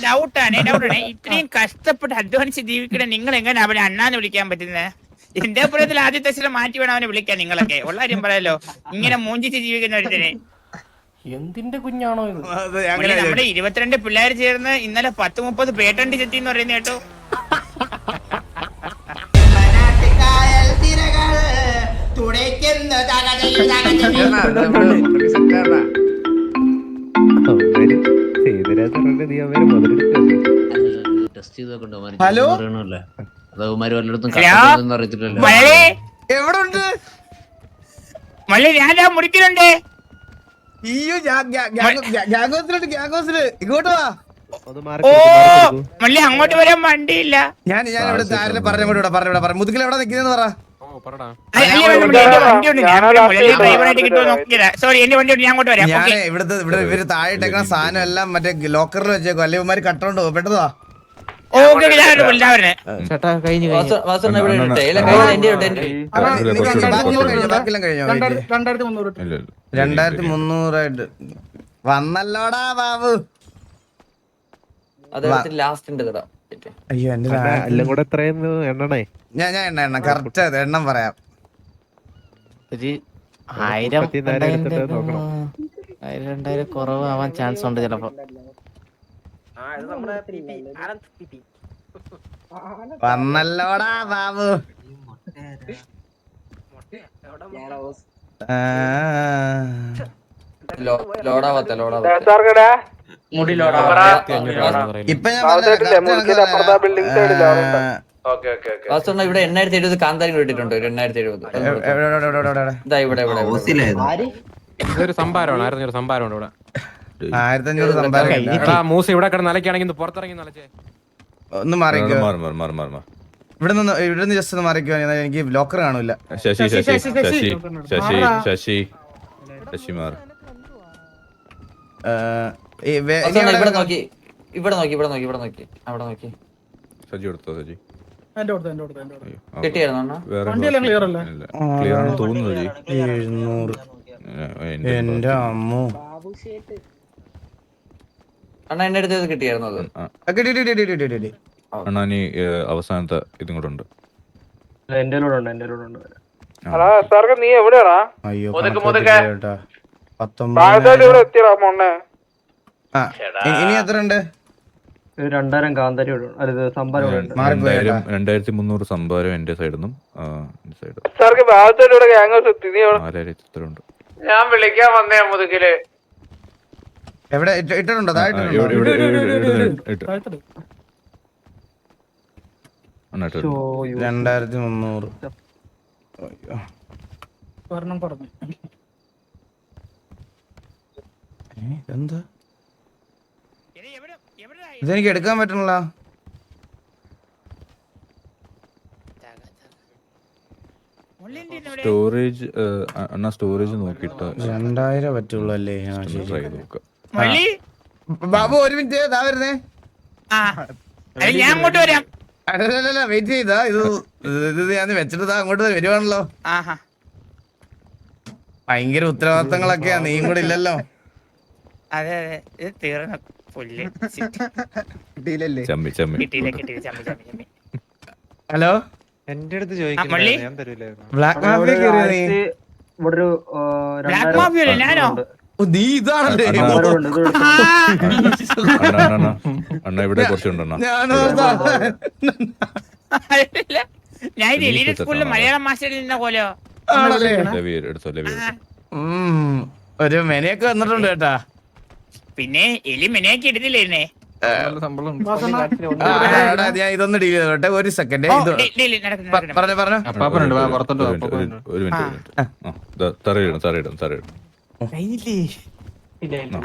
ഡൗട്ടാണ്. ഇത്രയും കഷ്ടപ്പെട്ട് അധ്വാനിച്ച് ജീവിക്കണ നിങ്ങൾ എങ്ങനെ അവനെ അണ്ണാന്ന് വിളിക്കാൻ പറ്റുന്നത്? എന്റെ അഭിപ്രായത്തിൽ ആദ്യത്തെ ചില മാറ്റി വേണം അവനെ വിളിക്കാൻ. നിങ്ങളൊക്കെ ഉള്ള കാര്യം പറയാലോ, ഇങ്ങനെ മൂഞ്ചിച്ച് ജീവിക്കുന്ന ഒരുത്തനെ. എന്തിന്റെ കുഞ്ഞാണോ ഇത്? നമ്മുടെ 22 പിള്ളേർ ചേർന്ന് ഇന്നലെ 10-30 പേട്ടന്റ് ചെത്തി എന്ന് പറയുന്ന കേട്ടോ. ഹലോ എവിടെ ഉണ്ട് മള്ളി? ഞാൻ മുറിക്കുന്നുണ്ട്. ഇങ്ങോട്ട് വാ. ഓ മള്ളി, അങ്ങോട്ട് വരാൻ വണ്ടിയില്ല. ഞാൻ ഇവിടെ പറഞ്ഞ മുതുകിൽ എവിടെ നിൽക്കുന്നതെന്ന് പറ. സോറി, എന്റെ വണ്ടി ഞാൻ അങ്ങോട്ട് വരാം. ഞാൻ ഇവിടെ ഇവര് താഴെട്ടേക്കണ സാധനം എല്ലാം മറ്റേ ലോക്കറിൽ വെച്ചേക്കോ, അല്ലെ ഇവന്മാര് കട്ടോണ്ടോ പെട്ടതാ. ചേട്ടാ കഴിഞ്ഞു ബാക്കിയെല്ലാം കഴിഞ്ഞോ? 2300 വന്നല്ലോടാ ബാബു. അയ്യോ എന്റെ എല്ലാം കൂടെ എത്രയെന്ന് എണ്ണണേ. ഞാൻ എണ്ണ കറക്റ്റ് എണ്ണം പറയാം. 1000-2000 കുറവാവാൻ ചാൻസ് ഉണ്ട് ചിലപ്പോ. വന്നല്ലോടാ ബാബു. ഇപ്പൊ ഞാൻ ഇവിടെ 8070 കാന്താരി ഇട്ടിട്ടുണ്ട്. 8070 ഇതൊരു സംഭാരമാണ്. ഒരു സംഭാരമുണ്ട് ഇവിടെ. 1500 സംഭാരം. മൂസ ഇവിടെ കിടന്ന് നിലയ്ക്കാണെങ്കിൽ പുറത്തിറങ്ങി നിലച്ചേ. ഒന്ന് മാറിക്കോ. ഇവിടുന്ന് ജസ്റ്റ് ഒന്ന് മാറിക്കോ. എനിക്ക് ലോക്കർ കാണൂല. എന്റെ അമ്മോ, അണ്ണാനി അവസാനത്തെ ഇതും കൂടെ ഉണ്ട്. നീ എവിടെയാടാ? അയ്യോ ഇനി എത്ര ഉണ്ട്? 2000 കാന്താരി സംഭാരം. 2300 സംഭാരം എന്റെ സൈഡിൽ നിന്നും. ഞാൻ വിളിക്കാൻ വന്നേ മുതുകില്. എവിടെ ഇട്ടിട്ടുണ്ടോ? 2300. എന്താ ഇതെനിക്ക് എടുക്കാൻ പറ്റണല്ല. സ്റ്റോറേജ് അണ്ണാ, സ്റ്റോറേജ് നോക്കിട്ട് 2000 പറ്റുള്ളൂ അല്ലേ? ട്രൈ നോക്കാം. ബാബു ഒരു മിനിറ്റ്, ഇതാ വരുന്നേ. ഞാൻ അങ്ങോട്ട് വരാം. അല്ലല്ല വെയിറ്റ് ചെയ്താ. ഇത് ഞാൻ വെച്ചിട്ട് അങ്ങോട്ട് വരുവാണല്ലോ. ഭയങ്കര ഉത്തരവാദിത്തങ്ങളൊക്കെയാ. നീയും കൂടെ ഇല്ലല്ലോ. അതെ അതെ, ഇത് തീർന്ന പുല്ല്. ഹലോ, എന്റെ അടുത്ത് ചോദിക്കും. ബ്ലാക്ക് മാഫിയ ഞാനോ? നീ ഇതാണല്ലേ? അണ്ണ ഇവിടെ കുറച്ചുണ്ടോ? ഞാൻ എലീന സ്കൂളിൽ മലയാളം മാസ്റ്ററിൽ നിന്ന പോലെയോ. ഒരു മെനയൊക്കെ വന്നിട്ടുണ്ട് കേട്ടാ. പിന്നെ എലി മെനയൊക്കെ എടുത്തില്ലേ? ഞാൻ ഇതൊന്ന് ഡീൽ ചെയ്തോട്ടെ. ഒരു സെക്കൻഡ്. പറഞ്ഞോ.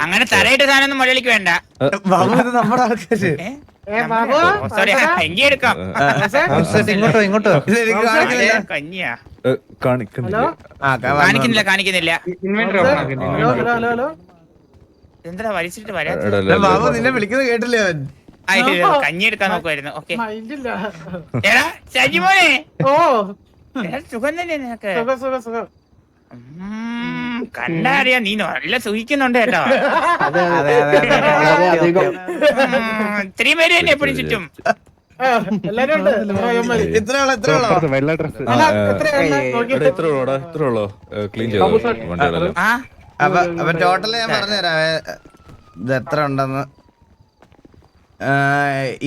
അങ്ങനെ തറയിട്ട് സാധനം മലയാളിക്ക് വേണ്ട. ബാബു, ഇത് നമ്മുടെ ആൾക്കാര്. സോറി, എങ്കി എടുക്കാം. ഇങ്ങോട്ടോ കഞ്ഞിയാ കാണിക്കുന്നില്ല. കാണിക്കുന്നില്ല. എന്താ വലിച്ചിട്ട് വരാ? ബാബു നിന്നെ വിളിക്കുന്നത് കേട്ടില്ലേ അവൻ? കഞ്ഞി എടുക്കാൻ നോക്കുമായിരുന്നു. ഓക്കെ എടാ സജിമോനെ. സുഖം തന്നെ നിനക്ക്? കണ്ടറിയാ നീ നല്ല സൂഹിക്കുന്നുണ്ട് കേട്ടോ. അതെ അതെ അതെ അധികം ഇത്രയും പേര് തന്നെ എപ്പോഴും ചുറ്റും. ഇത്രയുള്ളോ ഇത്രയുള്ളോ ക്ലീൻ ചെയ്തോ വണ്ടികളെല്ലാം? ആ അപ്പൊ ടോട്ടല് ഞാൻ പറഞ്ഞുതരാം ഇത് എത്ര ഉണ്ടെന്ന്.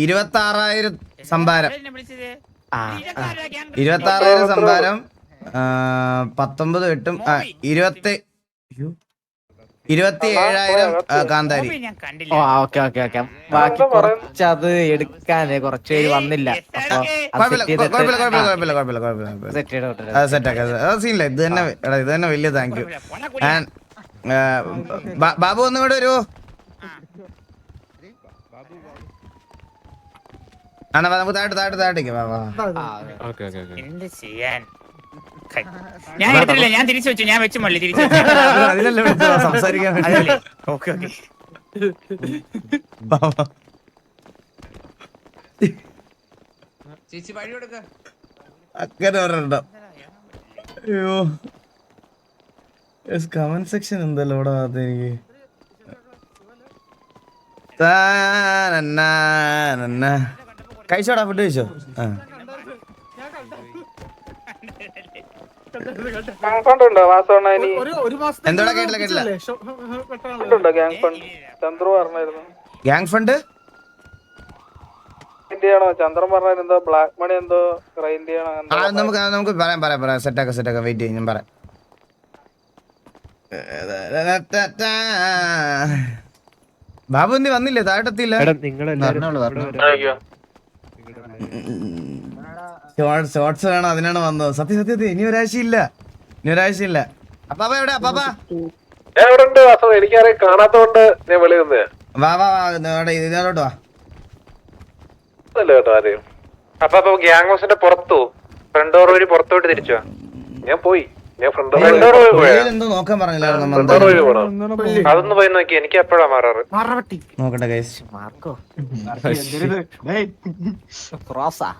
26,000 സംഭാരം. എന്നെ വിളിച്ചത് 26,000 സംഭാരം. 19 8 27,000 കാന്താരി. ഞാൻ കണ്ടില്ല. ഓ ഓക്കെ ഓക്കെ ഓക്കെ. ബാക്കി കുറച്ചത് എടുക്കാന് കുറച്ച് പേര് വന്നില്ല. അപ്പൊ കുഴപ്പമില്ല. സെറ്റ് ചെയ്ത് വിട്ടു. അത് സെറ്റാക്കാം. സീനില്ല. ഇത് തന്നെ എടാ, ഇത് തന്നെ വലിയ താങ്ക് യു. ബാബു ഒന്നും കൂടെ വരുമോ? ആണോ നമുക്ക് താഴോട്ടേക്ക് ഓക്കെ ഓക്കെ ഓക്കെ. എന്ത് ചെയ്യാൻ? ഞാൻ എടുത്തില്ല, ഞാൻ തിരിച്ചു വെച്ചു. ഞാൻ വെച്ചു മള്ളി തിരിച്ചു വെച്ചു. അതിനല്ലേ വിളിച്ചത്, സംസാരിക്കാൻ വേണ്ടി. അതല്ലേ? Okay okay. ചേച്ചി വഴി കൊടുക്ക. അങ്ങനെ പറഞ്ഞോ. അയ്യോ കമന്റ് സെക്ഷൻ എന്തല്ലോ ഇവിടെ ഭാഗത്ത് എനിക്ക്. കഴിച്ചോടാ, ഫുഡ് കഴിച്ചോ? ഫണ്ട് ഉണ്ടോ വാസവണ്ണ? ഇനി എന്തോടാ കേട്ടില്ല. ഉണ്ടോ ഗ്യാങ് ഫണ്ട്? ചന്ദ്രു പറഞ്ഞായിരുന്നു. ഗ്യാങ് ഫണ്ട് ചെയ്യണോ? ചന്ദ്രൻ പറഞ്ഞാൽ എന്തോ ബ്ലാക്ക് മണി എന്തോ ഗ്രൈൻഡ് ചെയ്യണോ? നമുക്ക് പറയാം സെറ്റാക്കാം വെയിറ്റ് ചെയ്യും, ഞാൻ പറയാം. ബാബു എന്തി വന്നില്ലേ? താഴത്തെത്തിയില്ല. ഷോർട്സ് വേണം, അതിനാണ് വന്നത്. സത്യം ഇനി ഒരാഴ്ചയില്ല. അപ്പാപ്പ എവിടെ? അപ്പാപ്പ ഞാൻ ഇവിടെ ഉണ്ട് വാസവ. എനിക്കറിയാം കാണാത്തോണ്ട് ഞാൻ വെളി വന്നേ. വാ ഇതിനോട്ട് വാ. കേട്ടോ ആരെയും അപ്പൊ ഗ്യാങ് ഹൗസിന്റെ പുറത്തു ഫ്രണ്ട് ഡോർ വഴി പുറത്തോട്ട് തിരിച്ചു. ഞാൻ പോയി. ഞാൻ ഫ്രണ്ട് ഡോർ വഴി പോയാ. എന്തോ നോക്കാൻ പറഞ്ഞില്ലായിരുന്നു. അതൊന്ന് പോയി നോക്കി. എനിക്ക് എപ്പോഴാ മാറാറ്? നോക്കട്ടെ ഗൈസ്. മാർക്കോ ക്രോസാ.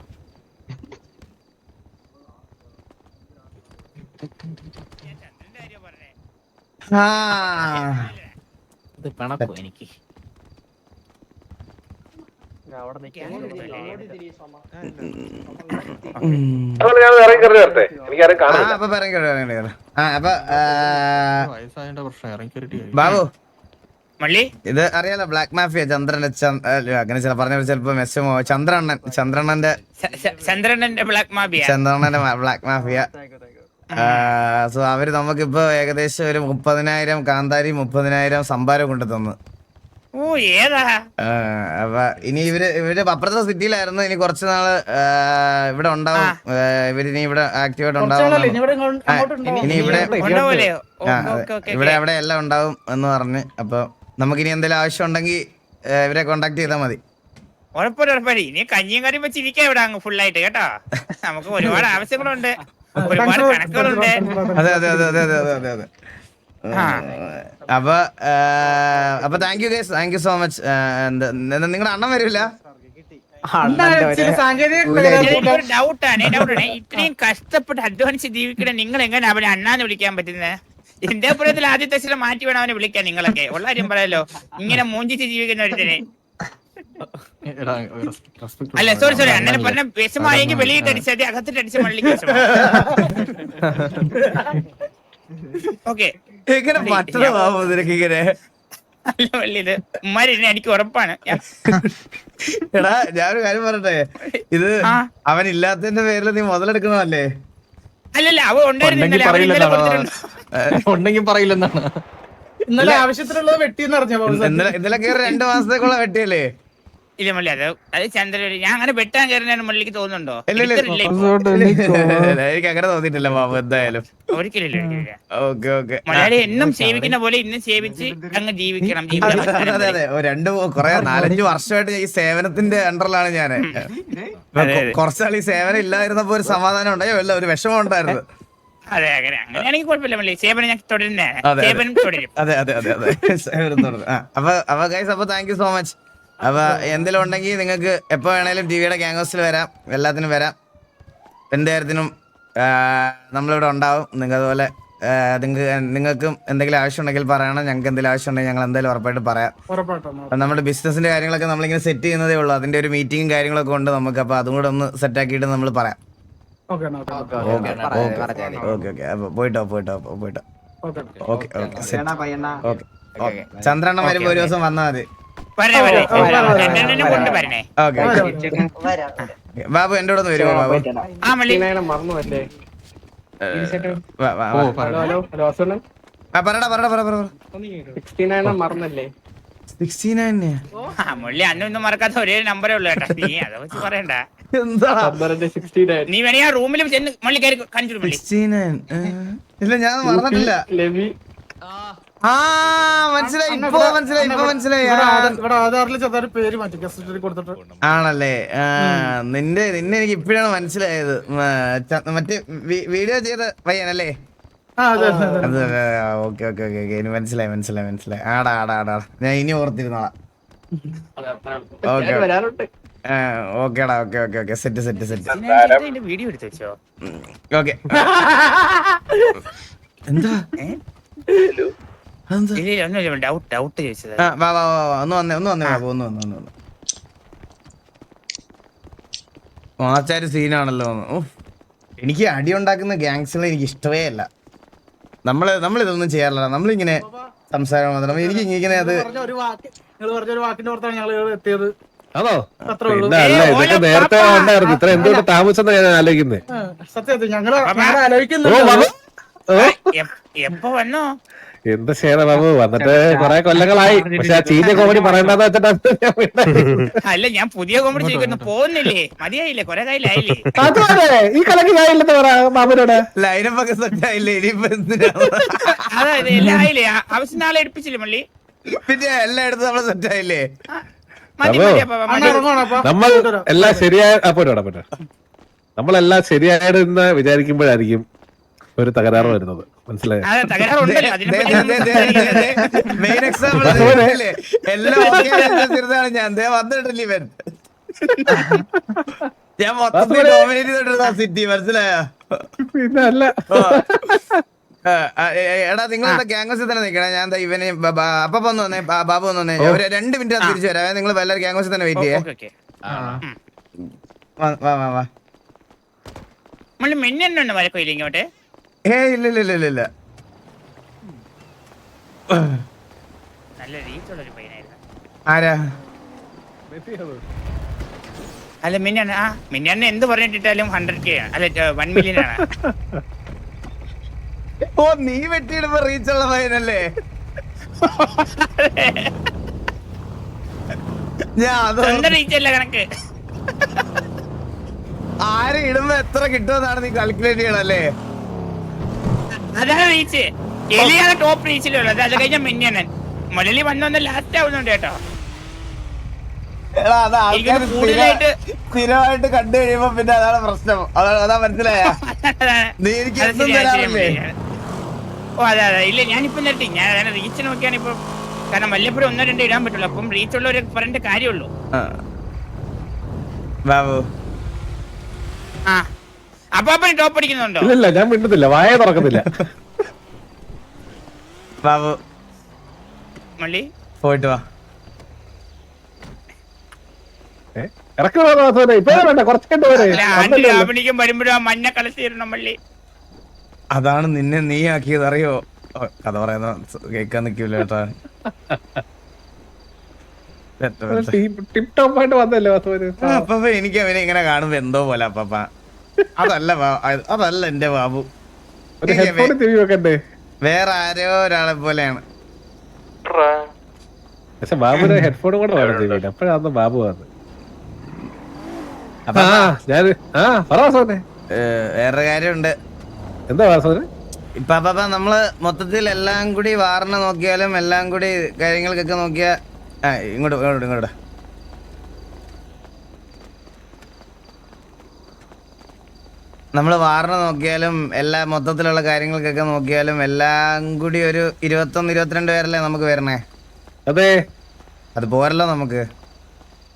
ഇത് പിണക്കോ എനിക്ക്? ഞാൻ ഇറങ്ങി കയറി വരട്ടെ. എനിക്കാരും കാണാൻ. ബാബു മള്ളി ഇത് അറിയാലോ, ബ്ലാക്ക് മാഫിയ ചന്ദ്രന്റെ അങ്ങനെ പറഞ്ഞ ചിലപ്പോ മെസ്സമോ. ചന്ദ്രണ്ണന്റെ ചന്ദ്രന്റെ black mafia. Black mafia. So അവര് നമുക്കിപ്പോ ഏകദേശം ഒരു 30,000 കാന്താരി 30,000 സംഭാരം കൊണ്ട് തന്നു. ഓ ഏതാ? അപ്പൊ ഇനി ഇവര് അപ്പുറത്തെ സിറ്റിയിലായിരുന്നു. ഇനി കുറച്ച് നാള് ഇവിടെ ഉണ്ടാവും. ഇവരിനി ഇവിടെ ആക്റ്റീവായിട്ട് ഉണ്ടാവും. ഇനി ഇവിടെ അവിടെ എല്ലാം ഉണ്ടാവും എന്ന് പറഞ്ഞ്. അപ്പൊ നമുക്കിനി എന്തെങ്കിലും ആവശ്യം ഉണ്ടെങ്കിൽ ഇവരെ കോണ്ടാക്ട് ചെയ്താൽ മതി. ഉറപ്പായി ഇനി കഞ്ഞിയും കറിയും വെച്ചിരിക്കാം ഇവിടെ അങ്ങ് ഫുള്ളായിട്ട് കേട്ടോ. നമുക്ക് ഒരുപാട് ആവശ്യങ്ങളുണ്ട്, ഒരുപാട് കണക്കുകളുണ്ട്. അതെ. അപ്പൊ thank you guys, thank you so much. നിങ്ങളുടെ അണ്ണൻ വരില്ല? ഒരു ഡൗട്ടാണ്. ഇത്രയും കഷ്ടപ്പെട്ട് അധ്വാനിച്ച് ജീവിക്കണ നിങ്ങൾ എങ്ങനെ അവനെ അണ്ണാന്ന് വിളിക്കാൻ പറ്റുന്നത്? എന്റെ അഭിപ്രായത്തിൽ ആദ്യത്തെ ചില മാറ്റി വേണം അവനെ വിളിക്കാൻ. നിങ്ങളൊക്കെ ഉള്ള കാര്യം പറയാലോ, ഇങ്ങനെ മൂഞ്ചിച്ച് ജീവിക്കുന്ന ഒരുത്തനെ. അല്ല സോറി അണ്ണനെ പറഞ്ഞ വിഷമായെങ്കിൽ വെളിയിട്ട് അടിച്ചാൽ അകത്തിട്ട് അടിച്ച മള്ളിക്ക് വിഷമം. ഓക്കെ എങ്ങനെ പറ്റണമാവോ നിനക്കിങ്ങനെ? അല്ല വള്ളി, ഇത് ഉമ്മാരെന്നെ എനിക്ക് ഉറപ്പാണ്. എടാ ഞാനൊരു കാര്യം പറയട്ടെ, ഇത് അവനില്ലാത്തതിന്റെ പേരിൽ നീ മുതലെടുക്കണമല്ലേ? അല്ലല്ല, അവ ഉണ്ടായിരുന്നില്ല. ഉണ്ടെങ്കിൽ പറയില്ലെന്നാണ്. ഇന്നലെ ആവശ്യത്തിനുള്ളത് വെട്ടിന്ന് അറിഞ്ഞ ഇന്നലെ കയറി 2 മാസത്തേക്കുള്ള വെട്ടിയല്ലേ? ഇല്ല മള്ളി, അത് ചന്ദ്രൻ ഞാൻ അങ്ങനെ വെട്ടാൻ കയറുന്ന മള്ളിക്ക് തോന്നുന്നുണ്ടോ? എനിക്ക് അങ്ങനെ തോന്നിയിട്ടില്ല ബാബു. എന്തായാലും ഒരിക്കലും ഓക്കെ മലയാളി എന്നും സേവിക്കുന്ന പോലെ ഇന്നും സേവിച്ച് അങ്ങ് ജീവിക്കണം. അതെ 4-5 വർഷമായിട്ട് ഈ സേവനത്തിന്റെ അണ്ടറിലാണ് ഞാന്. കുറച്ചാൾ ഈ സേവനം ഇല്ലാതിരുന്നപ്പോ ഒരു സമാധാനം ഉണ്ടായോ? അല്ല, ഒരു വിഷമം ഉണ്ടായിരുന്നു. അതെ അങ്ങനെയാണെങ്കിൽ കുഴപ്പമില്ല മള്ളി. സേവനം ഞാൻ തുടരുന്നതാണ്. സേവനം തുടരും. അതെ സേവനം തുടരും. അപ്പൊ ഗൈസ്, അപ്പൊ താങ്ക് യു സോ മച്ച്. അപ്പൊ എന്തെങ്കിലും ഉണ്ടെങ്കിൽ നിങ്ങൾക്ക് എപ്പോ വേണേലും ടിവിയുടെ ഗ്യാങ് ഹൗസിൽ വരാം, എല്ലാത്തിനും വരാം. എന്ത് കാര്യത്തിനും നമ്മളിവിടെ ഉണ്ടാവും. നിങ്ങൾക്ക് അതുപോലെ നിങ്ങൾക്കും എന്തെങ്കിലും ആവശ്യം ഉണ്ടെങ്കിൽ പറയണം. ഞങ്ങൾക്ക് എന്തെങ്കിലും ആവശ്യം ഉണ്ടെങ്കിൽ ഞങ്ങൾ എന്തായാലും ഉറപ്പായിട്ട് പറയാം. ഉറപ്പായിട്ടും അപ്പം നമ്മുടെ ബിസിനസിന്റെ കാര്യങ്ങളൊക്കെ നമ്മളിങ്ങനെ സെറ്റ് ചെയ്യുന്നതേ ഉള്ളൂ. അതിന്റെ ഒരു മീറ്റിംഗും കാര്യങ്ങളൊക്കെ ഉണ്ട് നമുക്ക്. അപ്പോൾ അതും കൂടെ ഒന്ന് സെറ്റ് ആക്കിയിട്ട് നമ്മൾ പറയാം. ഓക്കെ ഓക്കെ അപ്പൊ പോയിട്ടോ. ഓക്കെ ചന്ദ്രണ്ണ വരുമ്പോ ഒരു ദിവസം വന്നാൽ മതി. ഓക്കെ ബാബു എന്റെ കൂടെ ഒന്ന് വരുമോ ബാബു? മറന്നുവല്ലേ മറന്നല്ലേ 69 മുള്ളി അന്നൊന്നും മറക്കാത്ത ഒരേ നമ്പറേ ഉള്ളു കേട്ടോ. നീ அதை വെച്ച് പറയണ്ട. എന്താ നീ വേണേ ആ റൂമിലും ചെന്ന് മള്ളി കയറി കാണിച്ചു. 69 ഇല്ല ഞാൻ മറന്നിട്ടില്ല. മനസ്സിലായി. ഇവിടെ ആധാറിൽ ചെറുതായിട്ട് പേര് മാറ്റി കൊടുത്തിട്ട് ആണല്ലേ? നിന്നെ എനിക്ക് ഇപ്പോഴാണ് മനസ്സിലായത്. മറ്റേ വീഡിയോ ചെയ്ത പയ്യനല്ലേ? ഓക്കെ ഇനി മനസ്സിലായി. ആടാ ഞാൻ ഇനി ഓർത്തിരുന്നോളാം. ഓക്കേടാ ഓക്കെ സെറ്റ് വീഡിയോ എടുത്ത് വെച്ചോ. ഓക്കെ എന്താ ഡൗട്ട് ചോദിച്ചത്. വാ ഒന്ന് വന്നേ ബാബു ഒന്ന് മാച്ചാര് സീനാണല്ലോ. എനിക്ക് അടി ഉണ്ടാക്കുന്ന ഗ്യാങ്സുകളെ എനിക്ക് ഇഷ്ടമേ അല്ല. നമ്മളിതൊന്നും ചെയ്യാറില്ല. നമ്മളിങ്ങനെ സംസാരം മാത്രം. എനിക്ക് ഇങ്ങനെ അത് ഒരു വാക്കിന്റെ പുറത്താണ് ഞങ്ങൾ എത്തിയത്. അതോ അത്രേ ഉള്ളൂ. ഇതൊക്കെ നേരത്തെ ഉണ്ടായിരുന്നു. ഇത്ര എന്തുകൊണ്ട് താമസം ഞാൻ ആലോചിക്കുന്നത്. സത്യത്തിൽ ഞങ്ങൾ ആലോചിക്കുന്നു. എപ്പോ വന്നോ? എന്ത് ചെയ്യണ ബാബു, വന്നിട്ട് കൊറേ കൊല്ലങ്ങളായി. പക്ഷെ ആ ചീഞ്ഞ കോമഡി പറയണ്ടെന്ന് വെച്ചിട്ടാ. അല്ല ഞാൻ പുതിയ കോമഡി ചോദിക്കുന്നു. പോകുന്നില്ലേ? മതിയായില്ലേ? കൊറേ കായില്ലായില്ലേ? അതെ ഈ കലക്ക് കാര്യമില്ലെന്ന് പറ ബാബുനോട്. ലൈനപ്പൊക്കെ സെറ്റ് ആയില്ലേ? ഇനിയിപ്പോ എന്തിനാ? അതായത് എല്ലാം ആയില്ലേ? ആവശ്യം നാളെ എടുപ്പിച്ചില്ലേ മള്ളി? പിന്നെ എല്ലായിടത്തും നമ്മള് സെറ്റ് ആയില്ലേ? നമ്മൾ എല്ലാം ശരിയായ നമ്മളെല്ലാം ശരിയായെന്ന് വിചാരിക്കുമ്പോഴായിരിക്കും ഒരു തകരാറ് വരുന്നത്. മനസ്സിലായോ? മെയിൻ എക്സാമ്പിൾ എല്ലാം ഓക്കെയാണ്. ഞാൻ വന്നിട്ടില്ല ഇവൻ. ഞാൻ മൊത്തത്തിൽ ഡോമിനേറ്റ് ചെയ്തിട്ടിരുന്ന സിറ്റി. മനസ്സിലായോ? പിന്നെ അല്ല എടാ നിങ്ങളെന്താ ഗ്യാങ്സിൽ തന്നെ നിൽക്കണേ. ഞാൻ ഇവന് അപ്പൊ ഒന്ന് വന്നേ, ബാബു ഒന്ന് വന്നേ. ഒരു 2 മിനിറ്റ് തിരിച്ചു വരാം. നിങ്ങൾ എല്ലാവരും ഗ്യാങ്സിൽ തന്നെ വെയിറ്റ് ചെയ്യേ. വാ മിന്നുണ്ട് മരക്കോയില്ല ഇങ്ങോട്ട്. ഇല്ല നല്ല റീച്ചുള്ളൊരു പയ്യനായിരുന്നു. ആരാ? അല്ല മിന്നാണ് എന്ത് പറഞ്ഞിട്ടിട്ടാലും 100K ആണ്. അല്ല 1 million ആണ്. നീ വെട്ടിയിടുമ്പോ റീച്ചുള്ള പയ്യനല്ലേ? സ്വന്തം റീച്ചല്ല കണക്ക്. ആരെ ഇടുമ്പോ എത്ര കിട്ടുമെന്നാണ് നീ കാൽക്കുലേറ്റ് ചെയ്യണല്ലേ? അതാണ് റീച്ച്. എലിയാണ് ടോപ്പ് റീച്ചിലുള്ളത്. അത് കഴിഞ്ഞ മിന്നൻ മുരളി വന്നൊന്ന് ലാസ്റ്റ് ആവുന്നുണ്ട് കേട്ടോ. സ്ഥിരമായിട്ട് കണ്ടു കഴിയുമ്പോ പിന്നെ അതാണ് പ്രശ്നം. അതാ മനസ്സിലായ? നീ എനിക്ക് അതെ ഇല്ല ഞാനിപ്പോ നിർത്തി. ഞാൻ റീച്ച് നോക്കിയാണ് ഇപ്പൊ. കാരണം വല്ലപ്പോഴും 1-2 ഇടാൻ പറ്റുള്ളൂ. അപ്പം റീച്ച് ഉള്ളവരെ പറഞ്ഞിട്ട് കാര്യമുള്ളൂ. ബാബു അപ്പൊ ടോപ്പ് അടിക്കുന്നുണ്ടോ? ഇല്ല ഞാൻ മിണ്ടുന്നില്ല, വായ തുറക്കുന്നില്ല. ബാബു മള്ളി പോയിട്ട് വാ. അഭിനയിക്കാൻ വരുമ്പോഴും ആ മഞ്ഞ കളസിരണം മള്ളി. അതാണ് നിന്നെ നീ ആക്കിയത് അറിയോ? കഥ പറയുന്ന കേൾക്കാൻ നിക്കൂല കേട്ടാ. അപ്പ എനിക്ക് അവനെ ഇങ്ങനെ കാണുമ്പോ എന്തോ പോലെ അപ്പ. അതല്ല എന്റെ ബാബു. വേറെ ആരോ ഒരാളെ പോലെയാണ്. പക്ഷെ ബാബുന് ഹെഡ്ഫോണും കൂടെ വേണം ചെയ്യില്ല. എപ്പോഴാണ് ബാബു വന്നത്? വേറൊരു കാര്യമുണ്ട്. എന്താ വാസവന്? ഇപ്പൊ നമ്മള് മൊത്തത്തിൽ എല്ലാം കൂടി വാറിനെ നോക്കിയാലും എല്ലാം കൂടി കാര്യങ്ങൾക്കൊക്കെ നോക്കിയാ ഇങ്ങോട്ട് നമ്മള് വാറിനെ നോക്കിയാലും എല്ലാ മൊത്തത്തിലുള്ള കാര്യങ്ങൾക്കൊക്കെ നോക്കിയാലും എല്ലാം കൂടി ഒരു 21-22 പേരല്ലേ നമുക്ക് വരണേ? അതെ. അത് പോരല്ലോ നമുക്ക്.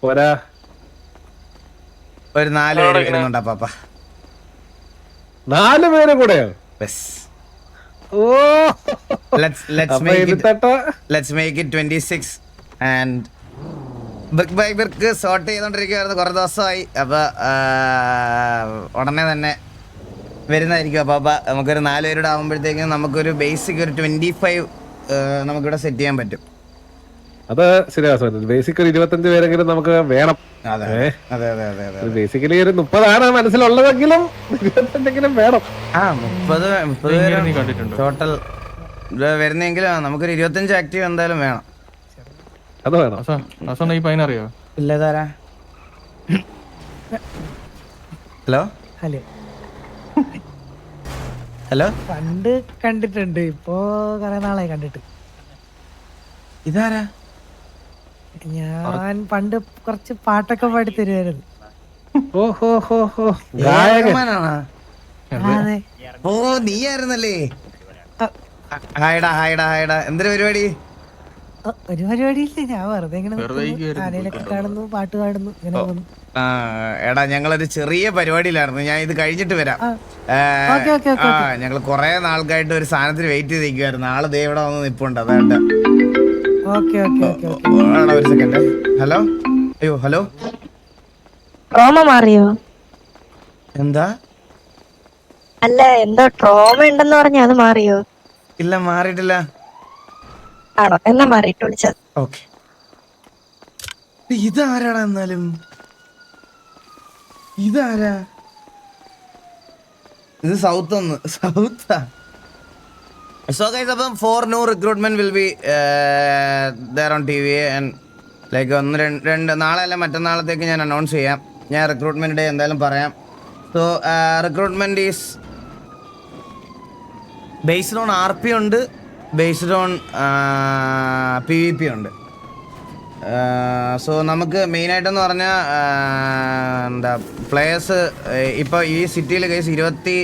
പോരാ. ഒരു 4 പേര് വരുന്നുണ്ട് അപ്പാപ്പ. 4 പേര് കൂടെയോ? let's make it 26 and brick by brick sort ചെയ്തോണ്ടിരിക്കുവായിരുന്നു കുറെ ദിവസമായി. അപ്പൊ ഉടനെ തന്നെ വരുന്നതായിരിക്കും. അപ്പൊ നമുക്കൊരു 4 പേരുടെ ആകുമ്പോഴത്തേക്കും നമുക്കൊരു ബേസിക് ഒരു 25 നമുക്കിവിടെ സെറ്റ് ചെയ്യാൻ പറ്റും. അത് ശരിയാ. ബേസിക് ഒരു 25 പേരെങ്കിലും നമുക്ക് വേണം. ബേസിക്കലി ഒരു 30 മനസ്സിലുള്ളതെങ്കിലും 25 വേണം. 30 ടോട്ടൽ വരുന്നെങ്കിലും നമുക്കൊരു 25 ആക്റ്റീവ് എന്തായാലും വേണം. അത് വേണം. ഈ പൈനറിയോ? ഇല്ല താരാ. Hello hello hello. പണ്ട് കണ്ടിട്ടുണ്ട്, ഇപ്പോ കൊറേ നാളായി കണ്ടിട്ട്. ഇതാരാ? ഞാൻ പണ്ട് കുറച്ച് പാട്ടൊക്കെ പാടി തരുമായിരുന്നു. ഗായകനാണോ? അതെ. ഓ നീയായിരുന്നല്ലേ. ഹായടാ ഹായടാ ഹായടാ. എന്തൊരു പരിപാടി? ഒരു പരിപാടിയില്ല, ഞാൻ വെറുതെ ഇങ്ങനെ ആനയിലൊക്കെ കാണുന്നു, പാട്ട് പാടുന്നു, ഇങ്ങനെ പോകുന്നു. എടാ ഞങ്ങളൊരു ചെറിയ പരിപാടിയിലായിരുന്നു, ഞാൻ ഇത് കഴിഞ്ഞിട്ട് വരാം. ഞങ്ങൾ കൊറേ നാൾക്കായിട്ട് ഒരു സാധനത്തിന് വെയിറ്റ് ചെയ്ത് നിൽക്കുവായിരുന്നു. ആള് ദേ ഇവിടെ വന്ന് നിപ്പുണ്ട്. അതാണ്ട് ഒരു സെക്കൻഡ്. ഹലോ. അയ്യോ ഹലോ. ട്രോമ മാറിയോ? എന്താ? അല്ല, എന്തോ ട്രോമ ഉണ്ടെന്ന് പറഞ്ഞ അത് മാറിയോ? ഇല്ല മാറിയിട്ടില്ല. ആണോ? എന്നാ മാറിയിട്ട് വിളിച്ചത്. ഓക്കെ. ഇതാരാടാ? എന്നാലും ഇതാരാ? ഇത് സൗത്ത് ഒന്ന്. സൗത്താ? So guys, അപ്പം 4 new recruitment will be there on TV and like രണ്ട് നാളെ അല്ല മറ്റന്നാളത്തേക്ക് ഞാൻ അനൗൺസ് ചെയ്യാം. ഞാൻ റിക്രൂട്ട്മെന്റ് ഡേ എന്തായാലും പറയാം. So recruitment is based on RP ഉണ്ട്, ബേസ്ഡ് ഓൺ PVP ഉണ്ട്. സോ നമുക്ക് മെയിനായിട്ടെന്ന് പറഞ്ഞാൽ എന്താ പ്ലേയേഴ്സ് ഇപ്പോൾ ഈ സിറ്റിയിൽ കേസ് 20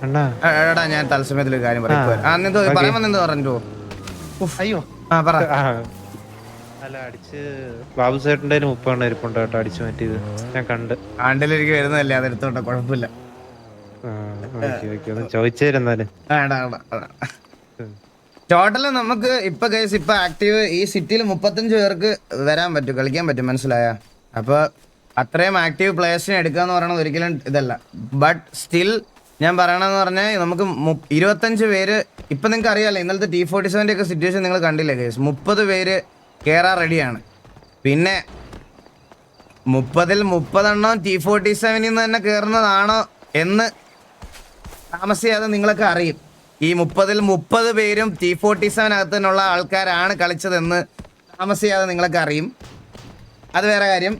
എടാ ഞാൻ തത്സമയത്തിലൊരു കാര്യം പറയാമെന്ന് പറഞ്ഞു. അയ്യോ പറ. അല്ല അടിച്ച് ബാബു ചേട്ടൻ്റെ 30 ഇരിപ്പുണ്ട് കേട്ടോ, അടിച്ചു മാറ്റിയത് ഞാൻ കണ്ടിലേക്ക് വരുന്നതല്ലേ, അതെടുത്തോട്ടെ കുഴപ്പമില്ല. ചോദിച്ചിരുന്നാലും ടോട്ടല് നമുക്ക് ഇപ്പൊ കേസ് ഇപ്പൊ ആക്റ്റീവ് ഈ സിറ്റിയിൽ 35 പേർക്ക് വരാൻ പറ്റും, കളിക്കാൻ പറ്റും, മനസ്സിലായ? അപ്പൊ അത്രയും ആക്റ്റീവ് പ്ലേയേഴ്സിനെ എടുക്കാന്ന് പറയണത് ഒരിക്കലും ഇതല്ല. ബട്ട് സ്റ്റിൽ ഞാൻ പറയണമെന്ന് പറഞ്ഞാൽ നമുക്ക് 25 പേര് ഇപ്പൊ നിങ്ങൾക്ക് അറിയാലോ, ഇന്നലത്തെ T47 ഒക്കെ സിറ്റുവേഷൻ നിങ്ങൾ കണ്ടില്ലേ കേസ്. 30 പേര് കയറാൻ റെഡിയാണ്. പിന്നെ 30-ൽ 30 T47 തന്നെ കയറുന്നതാണോ എന്ന് താമസിയാതെ നിങ്ങളൊക്കെ അറിയും. ഈ 30-ൽ 30 പേരും T47 അകത്തുള്ള ആൾക്കാരാണ് കളിച്ചതെന്ന് താമസിയാതെ നിങ്ങളൊക്കെ അറിയും. അത് വേറെ കാര്യം,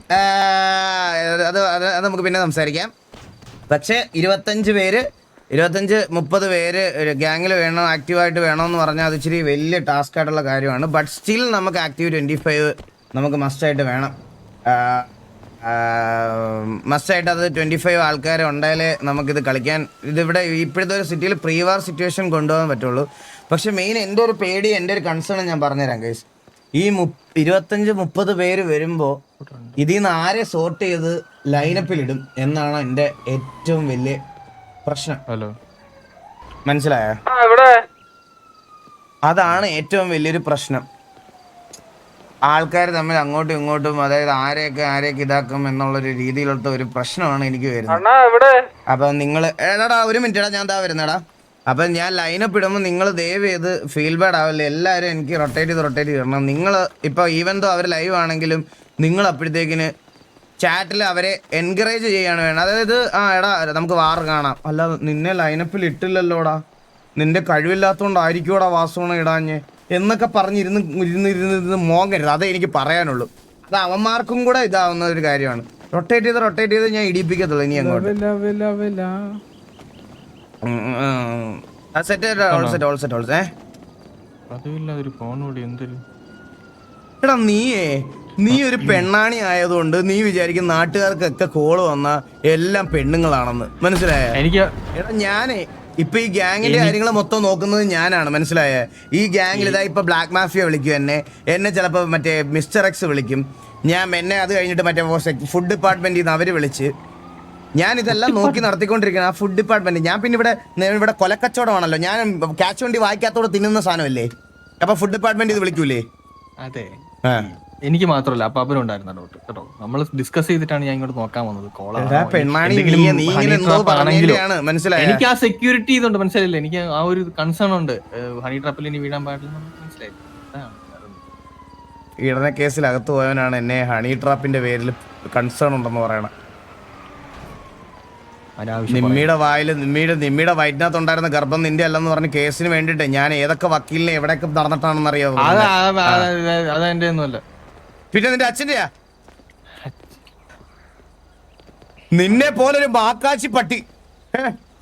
അത് നമുക്ക് പിന്നെ സംസാരിക്കാം. പക്ഷേ 25 പേര് 25-30 പേര് ഗ്യാങ്ങിൽ വേണം, ആക്റ്റീവായിട്ട് വേണമെന്ന് പറഞ്ഞാൽ അത് ഇച്ചിരി വലിയ ടാസ്ക് ആയിട്ടുള്ള കാര്യമാണ്. ബട്ട് സ്റ്റിൽ നമുക്ക് ആക്റ്റീവ് 25 നമുക്ക് മസ്റ്റായിട്ട് വേണം. മസ്റ്റായിട്ട് അത് 25 ആൾക്കാർ ഉണ്ടായാലേ നമുക്കിത് കളിക്കാൻ, ഇതിവിടെ ഇപ്പോഴത്തെ ഒരു സിറ്റിയിൽ പ്രീവാർ സിറ്റുവേഷൻ കൊണ്ടുപോകാൻ പറ്റുള്ളൂ. പക്ഷെ മെയിൻ എൻ്റെ ഒരു പേടി, എൻ്റെ ഒരു കൺസേൺ ഞാൻ പറഞ്ഞുതരാം ഗൈസ്. ഈ 25-30 പേര് വരുമ്പോൾ ഇതിൽ നിന്ന് ആരെ സോർട്ട് ചെയ്ത് ലൈനപ്പിലിടും എന്നാണ് എൻ്റെ ഏറ്റവും വലിയ പ്രശ്നം. മനസ്സിലായോ? അതാണ് ഏറ്റവും വലിയൊരു പ്രശ്നം. ആൾക്കാർ തമ്മിൽ അങ്ങോട്ടും ഇങ്ങോട്ടും, അതായത് ആരെയൊക്കെ ഇതാക്കും എന്നുള്ളൊരു രീതിയിലുള്ള ഒരു പ്രശ്നമാണ് എനിക്ക് വരുന്നത്. അപ്പൊ നിങ്ങൾ എടാ ഒരു മിനിറ്റ് ഞാൻ വരുന്നടാ. അപ്പൊ ഞാൻ ലൈനപ്പ് ഇടുമ്പോൾ നിങ്ങൾ ദയവ് ചെയ്ത് ഫീൽ ബാഡ് ആവില്ല. എല്ലാവരും എനിക്ക് റൊട്ടേറ്റ് ചെയ്ത് തരണം. നിങ്ങൾ ഇപ്പൊ ഈവൻ ദോ അവർ ലൈവ് ആണെങ്കിലും നിങ്ങൾ അപ്പോഴത്തേക്കിന് ചാറ്റിൽ അവരെ എൻകറേജ് ചെയ്യാണ് വേണം. അതായത് എടാ നമുക്ക് വാർ കാണാം, അല്ല നിന്നെ ലൈനപ്പിൽ ഇട്ടില്ലല്ലോടാ, നിന്റെ കഴിവില്ലാത്തതുകൊണ്ടായിരിക്കുമോടാ വാസോണ ഇടാഞ്ഞ് എന്നൊക്കെ പറഞ്ഞിരുന്ന് മോങ്ങരുത്. അതേ എനിക്ക് പറയാനുള്ളൂ. അത് അവന്മാർക്കും കൂടെ ഇതാവുന്ന ഒരു കാര്യമാണ്. റൊട്ടേറ്റ് ചെയ്ത് ഞാൻ ഇടിപ്പിക്കത്തുള്ളൂ ഇനി അങ്ങോട്ട്. എടാ നീ ഒരു പെണ്ണാണി ആയതുകൊണ്ട് നീ വിചാരിക്കും നാട്ടുകാർക്കൊക്കെ കോള് വന്ന എല്ലാം പെണ്ണുങ്ങളാണെന്ന്, മനസ്സിലായ? എടാ ഞാനേ ഇപ്പൊ ഈ ഗ്യാങ്ങിന്റെ കാര്യങ്ങൾ മൊത്തം നോക്കുന്നത് ഞാനാണ്, മനസ്സിലായ? ഈ ഗ്യാങ്ങിൽ ഇതാ ഇപ്പൊ ബ്ലാക്ക് മാഫിയ വിളിക്കും എന്നെ ചിലപ്പോ മറ്റേ മിസ്റ്റർ എക്സ് വിളിക്കും. എന്നെ അത് കഴിഞ്ഞിട്ട് മറ്റേ ഫുഡ് ഡിപ്പാർട്ട്മെന്റിൽ നിന്ന് അവര് വിളിച്ച് ഞാൻ ഇതെല്ലാം നോക്കി നടത്തിക്കൊണ്ടിരിക്കണം ആ ഫുഡ് ഡിപ്പാർട്ട്മെന്റ്. ഞാൻ പിന്നെ ഇവിടെ കൊലക്കച്ചവടമാണല്ലോ, ഞാൻ ക്യാച്ച് വണ്ടി വായിക്കാത്തോടെ തിന്നുന്ന സാധനമല്ലേ, അപ്പൊ ഫുഡ് ഡിപ്പാർട്ട്മെന്റ് ഇത് വിളിക്കൂലേ? അതെ, എനിക്ക് മാത്രമല്ല അപ്പാപ്പനും ഉണ്ടായിരുന്ന ഡൗട്ട് കേട്ടോ. നമ്മൾ ഡിസ്കസ് ചെയ്തിട്ടാണ് ഞാൻ ഇങ്ങോട്ട് നോക്കാൻ വന്നത്. മനസ്സിലായി. എനിക്ക് ആ സെക്യൂരിറ്റി ഇതുണ്ട്, മനസ്സിലായില്ല. എനിക്ക് ആ ഒരു കൺസേൺ ഉണ്ട്, ഹണി ട്രാപ്പിൽ ഇനി വീഴാൻ പാടില്ല, മനസ്സിലായില്ല. ഈടന കേസിൽ അകത്ത് പോയവനാണ് എന്നെ ഹണി ട്രാപ്പിന്റെ പേരിൽ കൺസേൺ ഉണ്ടെന്ന് പറയണം. നിമ്മിയുടെ വായില് നിമ്മിയുടെ വയറ്റിനകത്ത് ഉണ്ടായിരുന്ന ഗർഭം നിന്റെ അല്ലെന്ന് പറഞ്ഞ് കേസിന് വേണ്ടിട്ട് ഞാൻ ഏതൊക്കെ വക്കീലിനെ എവിടെയൊക്കെ നടന്നിട്ടാണെന്ന് അറിയാമോ? അതെന്റെ ഒന്നുമല്ല. പിന്നെ നിന്റെ അച്ഛന്റെയാ? നിന്നെ പോലൊരു മാക്കാച്ചി പട്ടി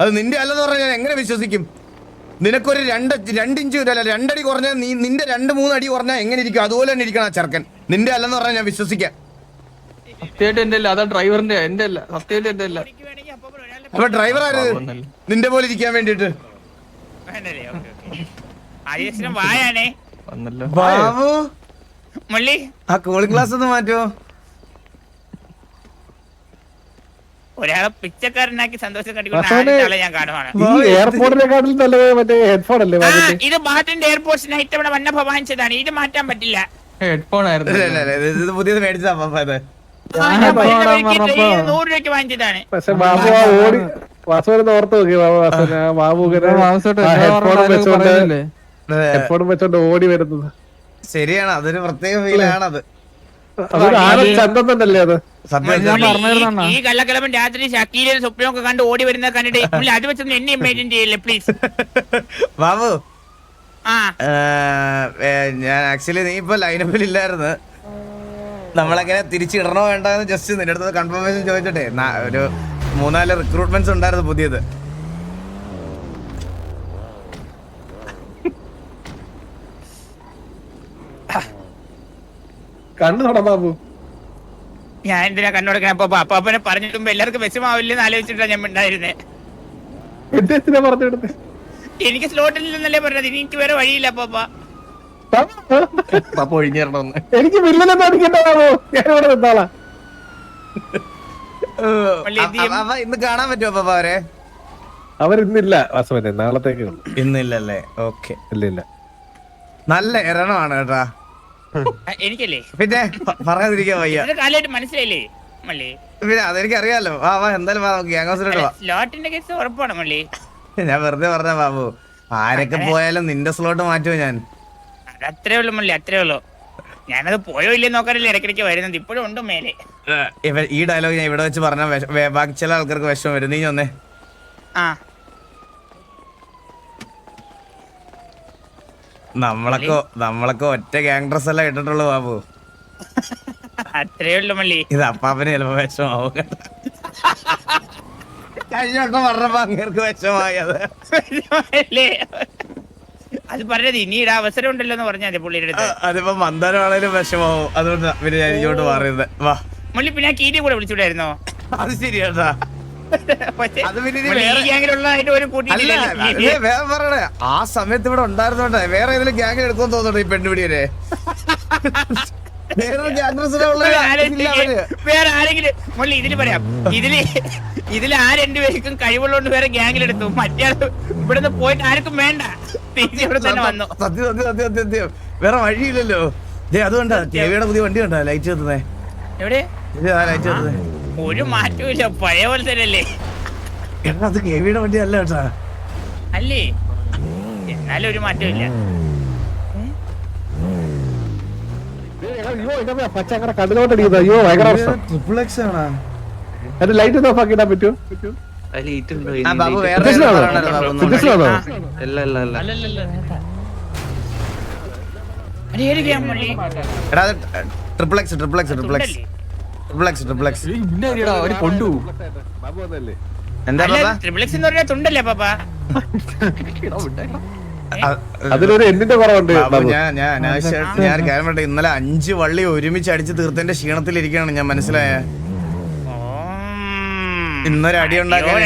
അത് നിന്റെ അല്ലെന്ന് പറഞ്ഞാൽ ഞാൻ എങ്ങനെ വിശ്വസിക്കും? നിനക്കൊരു 2 ഇഞ്ച് 2 അടി കുറഞ്ഞാൽ നിന്റെ 2-3 അടി കുറഞ്ഞാൽ എങ്ങനെ ഇരിക്കും? അതുപോലെ തന്നെ ഇരിക്കണം ആ ചെറുക്കൻ. നിന്റെ അല്ലെന്ന് പറഞ്ഞാൽ ഞാൻ വിശ്വസിക്കാം. സത്യമായിട്ട് എന്റെ അല്ല, അതാ ഡ്രൈവറിന്റെ, എന്റെ അല്ല, സത്യമായിട്ട് എന്റെ അല്ല. അപ്പൊ ഡ്രൈവർ ആര് നിന്റെ പോലെ ഇരിക്കാൻ വേണ്ടിട്ട്? ബാബു ആ കൂളിംഗ് ഗ്ലാസ് ഒന്ന് മാറ്റുമോ? ഒരാളെ പിച്ചക്കാരനാക്കി സന്തോഷം കണ്ടിക്കൊണ്ടാളെ ഞാൻ കാണുവാണ്. എയർപോർട്ടിനെക്കാട്ടിൽ നല്ലത് മറ്റേ ഹെഡ്ഫോൺ അല്ലേ? ഇത് ബാറ്റിന്റെ എയർപോർട്ട്സ് നൈറ്റ് ഇവിടെ വന്നപ്പോ വാങ്ങിച്ചതാണ്, ഇത് മാറ്റാൻ പറ്റില്ല. ഹെഡ്ഫോൺ ആയിരുന്നു, ഇത് പുതിയത് മേടിച്ചതാ ഇത്. 100 രൂപയ്ക്ക് വാങ്ങിച്ചതാണ്. പക്ഷെ ബാബു ആ ഓടി വാസുവിനെ ഓർത്ത് നോക്കി. ബാബു ഹെഡ്ഫോൺ വെച്ചോണ്ട് ഓടി വരുന്നത് ശരിയാണ്, അതൊരു പ്രത്യേക ഫീലാണത്. ചന്തല്ലേ അത്? ഈ കള്ളക്കിളമ്പൻ രാത്രി ഷക്കീലും സ്വപ്നവും ഒക്കെ കണ്ട് ഓടി വരുന്നത് കണ്ടിട്ട് അത് വെച്ചൊന്നും എന്നെ ഇമേജിൻ ചെയ്യില്ലേ പ്ലീസ്. ബാബു ഞാൻ ആക്ച്വലി നീ ഇപ്പൊ ലൈനപ്പിൽ ഇല്ലായിരുന്നു. നമ്മളെങ്ങനെ തിരിച്ചിടണോ വേണ്ട എന്ന് ജസ്റ്റ് നിന്റെ അടുത്ത് കൺഫർമേഷൻ ചോദിച്ചിട്ടെ. ഒരു 3-4 റിക്രൂട്ട്മെന്റ്സ് ഉണ്ടായിരുന്നു പുതിയത്. കണ്ണു തൊടാ ബാബു. ഞാൻ എന്തിനാ കണ്ണുടക്കാൻ? അപ്പൊ അപ്പാപ്പനെ പറഞ്ഞിട്ടുമ്പോ എല്ലാവർക്കും വിഷമാവില്ലെന്ന് ആലോചിച്ചിട്ടാ ഞാൻ ഉണ്ടായിരുന്നേ. എന്തിനാ പറഞ്ഞെടുത്ത്? എനിക്ക് സ്ലോട്ടിൽ നിന്നല്ലേ പറഞ്ഞത്, എനിക്ക് വേറെ വഴിയില്ല അപ്പാപ്പ. എനിക്ക് വില്ലനെ അടിക്കണ്ട ബാബു, ഞാനിവിടെ നിന്നാളാ. ഇന്ന് കാണാൻ പറ്റുമോ അപ്പൊ അവരെ? അവരിന്നില്ല വാസവനെ, നാളത്തേക്ക് ഇന്നില്ലല്ലേ? ഓക്കെ. ഇല്ല, നല്ല എരണമാണ് കേട്ടാ. എനിക്കല്ലേ പിന്നെ പറയാതിരിക്കാൻ വയ്യ. കാലമായിട്ട് മനസ്സിലായില്ലേ മള്ളി? പിന്നെ അതെനിക്ക് അറിയാലോ. എന്തായാലും സ്ലോട്ടിന്റെ കേസ് ഉറപ്പാണ് മള്ളി. ഞാൻ വെറുതെ പറഞ്ഞ ബാബു, ആരൊക്കെ പോയാലും നിന്റെ സ്ലോട്ട് മാറ്റുമോ ഞാൻ? അതത്രേ ഉള്ളു മള്ളി, അത്രേ ഉള്ളു. ഞാനത് പോയോ ഇല്ലേ നോക്കാനല്ലേ ഇടയ്ക്കിടയ്ക്ക് വരുന്നത്, ഇപ്പോഴും ഉണ്ട് മേലെ. ഈ ഡയലോഗ് ഞാൻ ഇവിടെ വെച്ച് പറഞ്ഞാൽ ബാക്കി ചില ആൾക്കാർക്ക് വിഷമം വരും. നീ ഒന്നേ നമ്മളൊക്കെ ഒറ്റ ഗ്യാങ് ഡ്രസ് എല്ലാം ഇട്ടിട്ടുള്ളൂ ബാബു. അത്രേ ഉള്ളു മള്ളി. ഇത് അപ്പാപ്പന് ചിലപ്പോ വിഷമാവും. കഴിഞ്ഞ വട്ടം പറഞ്ഞപ്പോ അങ്ങേർക്ക് വിഷമായി. അത് പറഞ്ഞത് ഇനിയുടെ അവസരം ഉണ്ടല്ലോ എന്ന് പറഞ്ഞാൽ മതി പുള്ളിയുടെ അടുത്ത്. അതിപ്പോ മന്ദാരമാണേലും വിഷമാവും, അതുകൊണ്ട് പിന്നെ ഞാൻ ഇങ്ങോട്ട് മാറിയത്. വാ മുള്ളി, പിന്നെ കീരി കൂടെ വിളിച്ചുകൂടായിരുന്നോ? അത് ശരിയാട്ടാ. പറയണേ ആ സമയത്ത് ഇവിടെ ഉണ്ടായിരുന്നോട്ടെ വേറെ ഏതെങ്കിലും ഗ്യാങ്ങിൽ എടുക്കുമെന്ന് തോന്നുന്നുണ്ടോ ഈ പെണ്ണുപിടിയെ? വേറെ ആരെങ്കിലും മുള്ളി ഇതില് പറയാം, ഇതില് ആ 2 പേർക്കും കഴിവുള്ളതുകൊണ്ട് വേറെ ഗ്യാങ്ങിലെടുത്തു. മറ്റേ ഇവിടുന്ന് പോയിട്ട് ആർക്കും വേണ്ട, ഇവിടെ തന്നെ വന്നു. സത്യം വേറെ വഴിയില്ലല്ലോ. അതുകൊണ്ടാ ടിവിയുടെ പുതിയ വണ്ടി കണ്ടാ ലൈറ്റ് കത്തുന്നേ? എവിടെ ലൈറ്റ് കത്തുന്നേ? ഒരു മാറ്റവും ഇല്ല, പഴയ പോലെ തന്നെ അല്ലേ? അത് കെവിയുടെ വണ്ടി അല്ല കേട്ടാ. അല്ലേ? എന്നാലും ഒരു മാറ്റവും ഇല്ല. പച്ചക്കട കണ്ണിലോട്ടടിക്കുന്നത്. അയ്യോ ഭയങ്കര ലൈറ്റ് ഒന്ന് ഓഫ് ആക്കിയിടാൻ പറ്റുമോ? തുണ്ടല്ലേ പാപ്പാ? അതിലൊരു എന്തിന്റെ കുറവുണ്ട്. ഞാൻ കാര്യം ഇന്നലെ 5 വള്ളി ഒരുമിച്ച് അടിച്ച് തീർത്തതിന്റെ ക്ഷീണത്തിലിരിക്കുകയാണ് ഞാൻ. മനസ്സിലായ ഇന്നൊരു അടി ഉണ്ടാക്കാൻ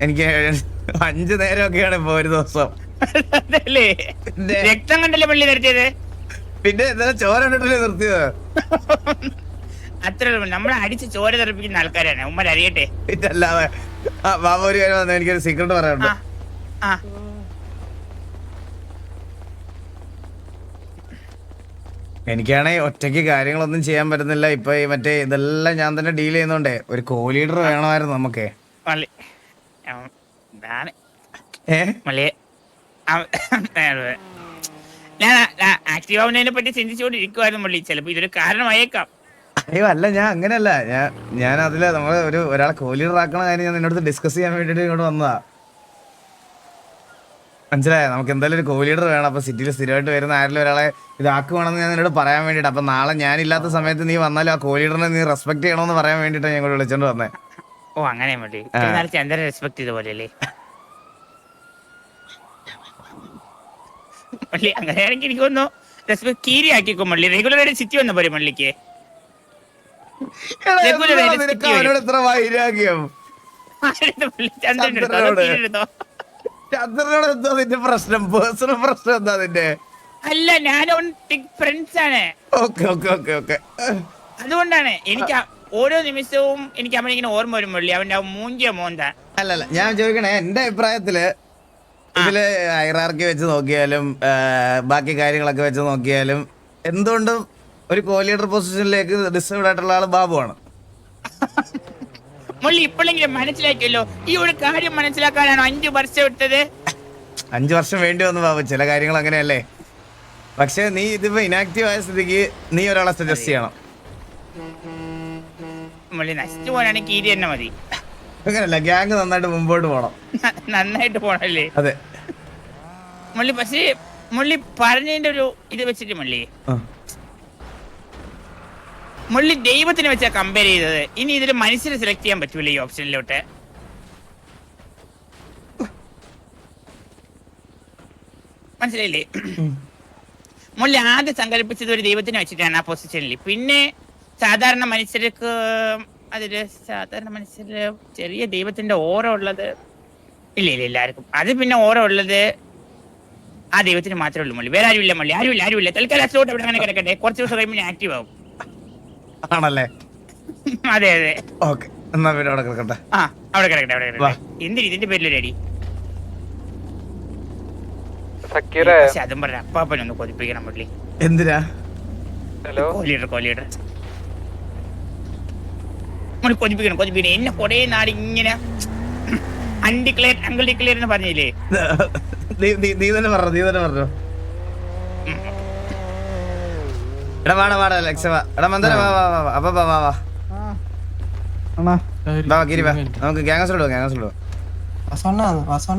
എനിക്ക് 5 നേരമൊക്കെയാണ് ഇപ്പൊ ഒരു ദിവസം. രക്തം കണ്ടല്ലേ പള്ളി നിർത്തിയത്? പിന്നെ എന്താ ചോര കണ്ടിട്ടല്ലേ നിർത്തിയത്? അത്രേ ഉള്ളൂ. നമ്മളെ അടിച്ച് ചോര തെറിപ്പിക്കുന്ന ആൾക്കാരാണ് ഉമ്മ അറിയട്ടെ. ഇതല്ലാതെ ബാബു ഒരു കാര്യം വന്നാൽ എനിക്കൊരു സീക്രട്ട് പറയാനുണ്ട്. ആ എനിക്കാണെങ്കിൽ ഒറ്റയ്ക്ക് കാര്യങ്ങളൊന്നും ചെയ്യാൻ പറ്റുന്നില്ല. ഇപ്പൊ ഈ മറ്റേ ഇതെല്ലാം ഞാൻ തന്നെ ഡീൽ ചെയ്യുന്നോണ്ടേ ഒരു കോ ലീഡർ വേണമായിരുന്നു നമുക്ക്. ഞാൻ ആക്റ്റീവ് ആവുന്നതിനെ പറ്റി ചിന്തിച്ചുകൊണ്ടിരിക്കുവായിരുന്നു മള്ളി. ചിലപ്പോ ഇതൊരു കാരണമായേക്കാം. അയ്യോ അല്ല, ഞാൻ അങ്ങനെയല്ല. ഞാൻ അതില് നമ്മള് ഒരാളെ കോ ലീഡർ ആക്കണ കാര്യം ഞാൻ നിന്നോട് ഡിസ്കസ് ചെയ്യാൻ വേണ്ടിട്ട് ഇങ്ങോട്ട് വന്നതാ. മനസ്സിലായോ? നമുക്ക് എന്തായാലും ഒരു കോ ലീഡർ വേണം. അപ്പൊ സിറ്റിയിൽ സ്ഥിരമായിട്ട് വരുന്ന ആരെങ്കിലും ഒരാളെ ഇതാക്കുവാണെന്ന് ഞാൻ നിന്നോട് പറയാൻ വേണ്ടിട്ട്. അപ്പൊ നാളെ ഞാനില്ലാത്ത സമയത്ത് നീ വന്നാലും ആ കോ ലീഡറിനെ നീ റെസ്പെക്ട് ചെയ്യണമെന്ന് പറയാൻ വേണ്ടിട്ടാണ് ഞാൻ ഇങ്ങോട്ട് വിളിച്ചോണ്ട് വന്നേ. ഓ അങ്ങനെ മതി. ചന്ദ്രൻ റെസ്പെക്ട് ചെയ്ത പോലെ അല്ലേ മള്ളി? അങ്ങനെയാണെങ്കിൽ എനിക്ക് തോന്നുന്നു കീരി ആക്കിക്കോ മള്ളി. റെഗുലർ ആയിട്ട് സിറ്റി വന്ന പോലെ മള്ളിക്ക്. ചന്ദ്രനോട് എന്താ നിന്റെ പ്രശ്നം? പേഴ്സണൽ പ്രശ്നം എന്താ നിന്റെ? അല്ല, ഞാൻ ഫ്രണ്ട്സ് ആണ്. അതുകൊണ്ടാണ് എനിക്ക് ഓരോ നിമിഷവും എനിക്ക് അവനിങ്ങനെ ഓർമ്മ വരും മള്ളി. അവന്റെ മൂഞ്ചിയ മോന്താ. അല്ലല്ല, ഞാൻ ചോദിക്കണേ, എന്റെ അഭിപ്രായത്തില് ഇതില് ഹൈറാർക്കി വെച്ച് നോക്കിയാലും ബാക്കി കാര്യങ്ങളൊക്കെ വെച്ച് നോക്കിയാലും എന്തുകൊണ്ടും ഒരു കോ ലീഡർ പൊസിഷനിലേക്ക് ഡിസേർവ്ഡ് ആയിട്ടുള്ള ആള് ബാബുവാണ്. മള്ളി ഇപ്പോഴെങ്കിലും മനസ്സിലാക്കിയല്ലോ. ഈ ഒരു കാര്യം മനസ്സിലാക്കാനാണോ 5 വർഷം എടുത്തത്? 5 വർഷം വേണ്ടി വന്നു ബാബു. ചില കാര്യങ്ങൾ അങ്ങനെയല്ലേ. പക്ഷെ നീ ഇതിപ്പോ ഇനാക്റ്റീവ് ആയ സ്ഥിതിക്ക് നീ ഒരാളെ സജസ്റ്റ് ചെയ്യണം. മള്ളി നശിച്ചു പോകാനാണെങ്കിൽ കീരി തന്നെ മതി. അങ്ങനല്ല, ഗ്യാങ് നന്നായിട്ട് മുമ്പോട്ട് പോണം. നന്നായിട്ട് പോണല്ലേ? അതെ മള്ളി. പക്ഷേ മള്ളി പറഞ്ഞതിന്റെ ഒരു ഇത് വെച്ചിട്ട് മള്ളി ദൈവത്തിനെ വെച്ചാ കമ്പയർ ചെയ്തത്. ഇനി ഇതിൽ മനുഷ്യരെ സെലക്ട് ചെയ്യാൻ പറ്റൂല ഈ ഓപ്ഷനിലോട്ട്. മനസ്സിലായില്ലേ? മള്ളി ആദ്യം സങ്കല്പിച്ചത് ഒരു ദൈവത്തിനെ വെച്ചിട്ടാണ് ആ പൊസിഷനിൽ. പിന്നെ സാധാരണ മനുഷ്യർക്ക് അതില് ചെറിയ ദൈവത്തിന്റെ ഓരോ ഉള്ളത് ഇല്ല എല്ലാവർക്കും. അത് പിന്നെ ഓരോ ഉള്ളത് ആ ദൈവത്തിന് മാത്രമേ ഉള്ളൂ മള്ളി. വേറെ ആരും ഇല്ല മള്ളി. ആരുമില്ല. തൽക്കാലം അസോട്ട് അവിടെ അങ്ങനെ കിടക്കട്ടെ. കുറച്ച് ദിവസം കഴിയുമ്പോൾ ഞാൻ ആക്റ്റീവ് ആവും. ആണല്ലേ? അതെ. ഓക്കെ, എന്നാ പിന്നെ അവിടെ കിടക്കട്ടെ. അവിടെ കിടക്കട്ടെ. എന്തിന് ഇതിന്റെ പേരിലൊരു അടി? അതും പറഞ്ഞ അപ്പാപ്പനൊന്ന് കൊതിപ്പിക്കണം മള്ളി. എന്തിനാ? കോലീഡർ കൊതിപ്പിക്കണം. എന്നെ കൊറേ നാട് ഇങ്ങനെ അങ്കിൾ ഡിക്ലെയർ എന്ന് പറഞ്ഞില്ലേ? നീ തന്നെ പറഞ്ഞു. എടാ വാടാ ലക്ഷ വാ. എടാ മന്ദന വാ. നമുക്ക് ഗ്യാങ്സിലോ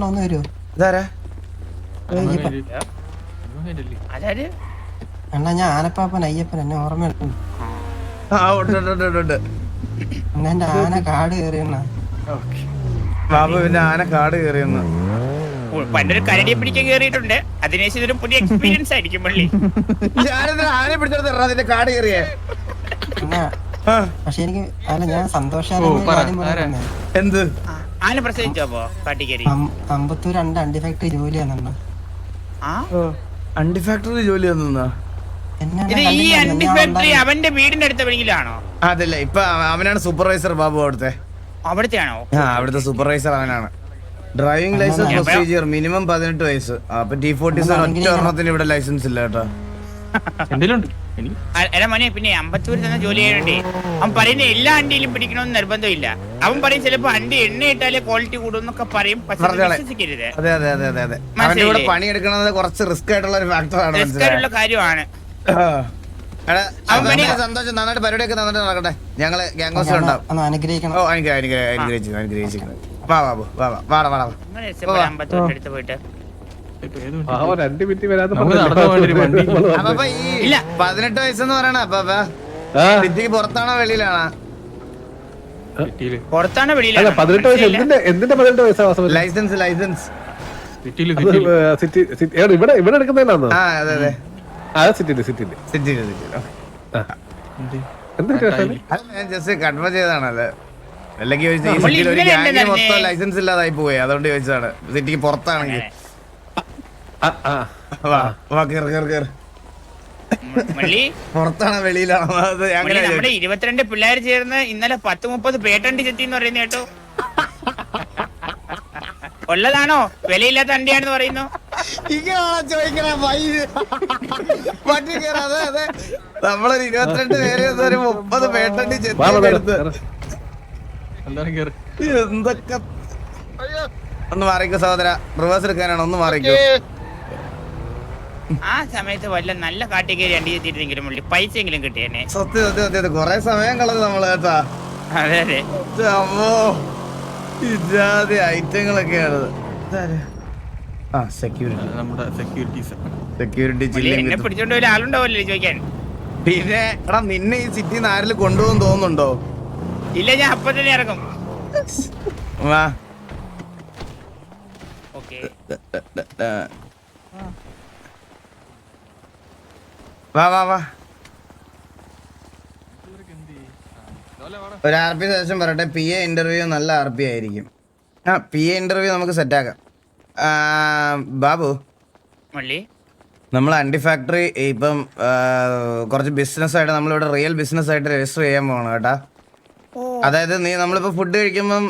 ഒന്ന് വരൂ. ഇതാരാ? അതായത് അണ്ണാ ഞാൻ ആനപ്പാപ്പൻ അയ്യപ്പൻ. എന്നെ ഓർമ്മയുണ്ട്. എന്റെ ആന കാട് കയറിയണ്ണ. ബാബു പിന്നെ ആന കാട് കയറിയെന്ന് പണ്ടൊരു കരടിയെ പിടിക്കാൻ കയറിയിട്ടുണ്ട്. അതിനുശേഷം ഇതൊരു പുതിയ എക്സ്പീരിയൻസ് ആയിരിക്കും മള്ളി. ആനെ പിടിച്ചെടുത്ത് അതിന്റെ കാട് കയറിയേ. പക്ഷെ എനിക്ക് അല്ല, ഞാൻ സന്തോഷം എന്ത് ആന പ്രസവിച്ചപ്പോ കാട്ടിക്കറി അമ്പത്തൂർ 2 അണ്ടി ഫാക്ടറി ജോലി ചെയ്യുന്നുണ്ട്. അണ്ടി ഫാക്ടറി ജോലി വന്നാ? ഈ അണ്ടി ഫാക്ടറി അവന്റെ വീടിന്റെ അടുത്ത വെളിയിലാണോ? അതല്ല, ഇപ്പൊ അവനാണ് സൂപ്പർവൈസർ ബാബു. അവിടത്തെയാണോ? അവിടുത്തെ സൂപ്പർവൈസർ അവനാണ്. ഡ്രൈവിംഗ് ലൈസൻസ് പ്രൊസീജിയർ മിനിമം 18 വയസ്സ്. അപ്പൊ T47 ഒറ്റ ഒരെണ്ണത്തിന് ഇവിടെ ലൈസൻസ് ഇല്ല കേട്ടോ. എടാ മോനെ, പിന്നെ അമ്പത്തൂരിൽ തന്നെ ജോലി ചെയ്യണ്ടേ? അവൻ പറയുന്ന എല്ലാ അണ്ടിയിലും പിടിക്കണമെന്ന് നിർബന്ധമില്ല. അവൻ പറയും ചിലപ്പോ അണ്ടി എണ്ണ ഇട്ടാലേ ക്വാളിറ്റി കൂടും എന്നൊക്കെ പറയും. വിശ്വസിക്കരുത്. അതെ അവന്റെ കൂടെ പണിയെടുക്കുന്നത് കുറച്ച് റിസ്ക് ആയിട്ടുള്ള ഒരു ഫാക്ടറാണ്. റിസ്ക് ആയിട്ടുള്ള കാര്യമാണ്. സന്തോഷം. നന്നായിട്ട് പരിപാടിയൊക്കെ നന്നായിട്ട് നടക്കട്ടെ. ഞങ്ങള് ഗ്യാങ്സ് ഉണ്ടാവും. അനുഗ്രഹിക്കണം. ഓ അനുഗ്രഹിച്ചിരിക്കുന്നത്. വാ ബാബു വാടാ. അമ്പത്തൂരിന്റെ അടുത്ത് പോയിട്ട് 18 വയസ്സെന്ന് പറയണ സിറ്റിക്ക് പുറത്താണോ വെളിയിലാണോ? പുറത്താണോ വെളിയിലാണോ? ലൈസൻസ് ഇവിടെ എടുക്കുന്നതിനാണോ? ഞാൻ ജസ്റ്റ് കൺഫേം ചെയ്തതാണല്ലേ. അല്ലെങ്കിൽ ഒരു ഗ്യാങ്ങിന് മൊത്തം ലൈസൻസ് ഇല്ലാതായി പോയി. അതുകൊണ്ട് ചോദിച്ചതാണ്. സിറ്റിക്ക് പുറത്താണെങ്കിൽ മള്ളി പുറത്താണോ വെളിയിലാണോ അത് മള്ളി അങ്ങനെ നമ്മുടെ 22 പിള്ളേർ ചേർന്ന് ഇന്നലെ 10-30 പേട്ടണ്ടി ചെത്തി എന്ന് പറയുന്ന കേട്ടോ. ഉള്ളതാണോ? വിലയില്ലാത്ത അണ്ടിയാണെന്ന് പറയുന്നു. ഇങ്ങനെയാണോ ചോദിക്കണേ അതെ അതെ നമ്മളൊരു 22 പേര് ഒരു 30 പേട്ടണ്ടി ചെത്തി എന്തൊക്കെ. ഒന്ന് മാറിക്കോ സഹോദര, റിവേഴ്സ് എടുക്കാനാണ്, ഒന്ന് മാറിക്കോ. ആ സമയത്ത് വല്ല നല്ല കാട്ടിക്കേരി അണ്ടി ചെത്തിയിട്ടെങ്കിലും മള്ളി പൈസ എങ്കിലും കിട്ടിയെന്നെ. സത്യം സത്യം സത്യം കൊറേ സമയം കളഞ്ഞു നമ്മള് കേട്ടാ. അതെ അതെ. അമ്മോ ഇജാതി ഐറ്റങ്ങളൊക്കെയാണ്. ആ സെക്യൂരിറ്റി, നമ്മുടെ സെക്യൂരിറ്റി എന്നെ പിടിച്ചോണ്ട് വല്ല ആളുണ്ടാവല്ലോ ചോദിക്കാൻ. പിന്നെ എടാ നിന്നെ ഈ സിറ്റിന്ന് ആരിലും കൊണ്ടുപോകും തോന്നുന്നുണ്ടോ? ഇല്ല, ഞാൻ അപ്പൊ തന്നെ ഇറങ്ങും. വാ ഓക്കെ വാ വാ വാ. ഒരു RP സജഷൻ പറയട്ടെ. PA ഇന്റർവ്യൂ നല്ല RP ആയിരിക്കും. PA ഇന്റർവ്യൂ നമുക്ക് സെറ്റാക്കാം. ബാബു, മള്ളി നമ്മൾ അണ്ടി ഫാക്ടറി ഇപ്പം കുറച്ച് ബിസിനസ്സായിട്ട് നമ്മളിവിടെ റിയൽ ബിസിനസ്സായിട്ട് രജിസ്റ്റർ ചെയ്യാൻ പോകണം കേട്ടാ. അതായത് നമ്മളിപ്പോ ഫുഡ് കഴിക്കുമ്പം